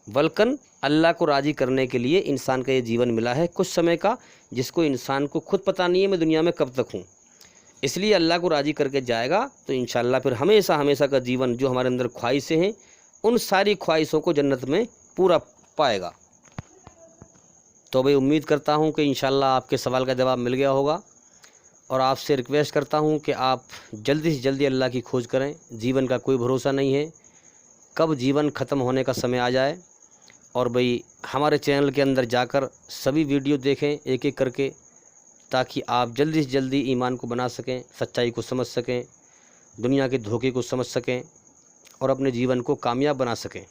بلکہ اللہ کو راضی کرنے کے لیے انسان کا یہ جیون ملا ہے کچھ سمے کا، جس کو انسان کو خود پتہ نہیں ہے میں دنیا میں کب تک ہوں۔ اس لیے اللہ کو راضی کر کے جائے گا تو انشاءاللہ پھر ہمیشہ کا جیون جو ہمارے اندر خواہشیں ہیں ان ساری خواہشوں کو جنت میں پورا پائے گا۔ تو بھائی امید کرتا ہوں کہ انشاءاللہ آپ کے سوال کا جواب مل گیا ہوگا، اور آپ سے ریکویسٹ کرتا ہوں کہ آپ جلدی سے جلدی اللہ کی کھوج کریں۔ جیون کا کوئی بھروسہ نہیں ہے، کب جیون ختم ہونے کا سمے آ جائے۔ اور بھئی ہمارے چینل کے اندر جا کر سبھی ویڈیو دیکھیں ایک ایک کر کے، تاکہ آپ جلدی سے جلدی ایمان کو بنا سکیں، سچائی کو سمجھ سکیں، دنیا کے دھوکے کو سمجھ سکیں، اور اپنے جیون کو کامیاب بنا سکیں۔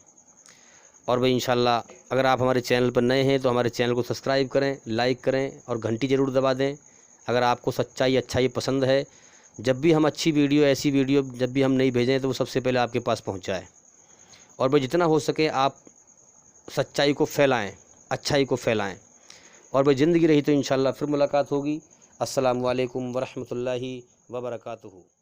اور بھئی انشاءاللہ اگر آپ ہمارے چینل پر نئے ہیں تو ہمارے چینل کو سبسکرائب کریں، لائک کریں اور گھنٹی ضرور دبا دیں۔ اگر آپ کو سچائی اچھائی پسند ہے، جب بھی ہم اچھی ویڈیو ایسی ویڈیو جب بھی ہم نہیں بھیجیں تو وہ سب سے پہلے آپ کے پاس پہنچ جائے۔ اور بھئی جتنا ہو سکے آپ سچائی کو پھیلائیں، اچھائی کو پھیلائیں۔ اور بھئی زندگی رہی تو انشاءاللہ پھر ملاقات ہوگی۔ السلام علیکم ورحمۃ اللہ وبرکاتہ۔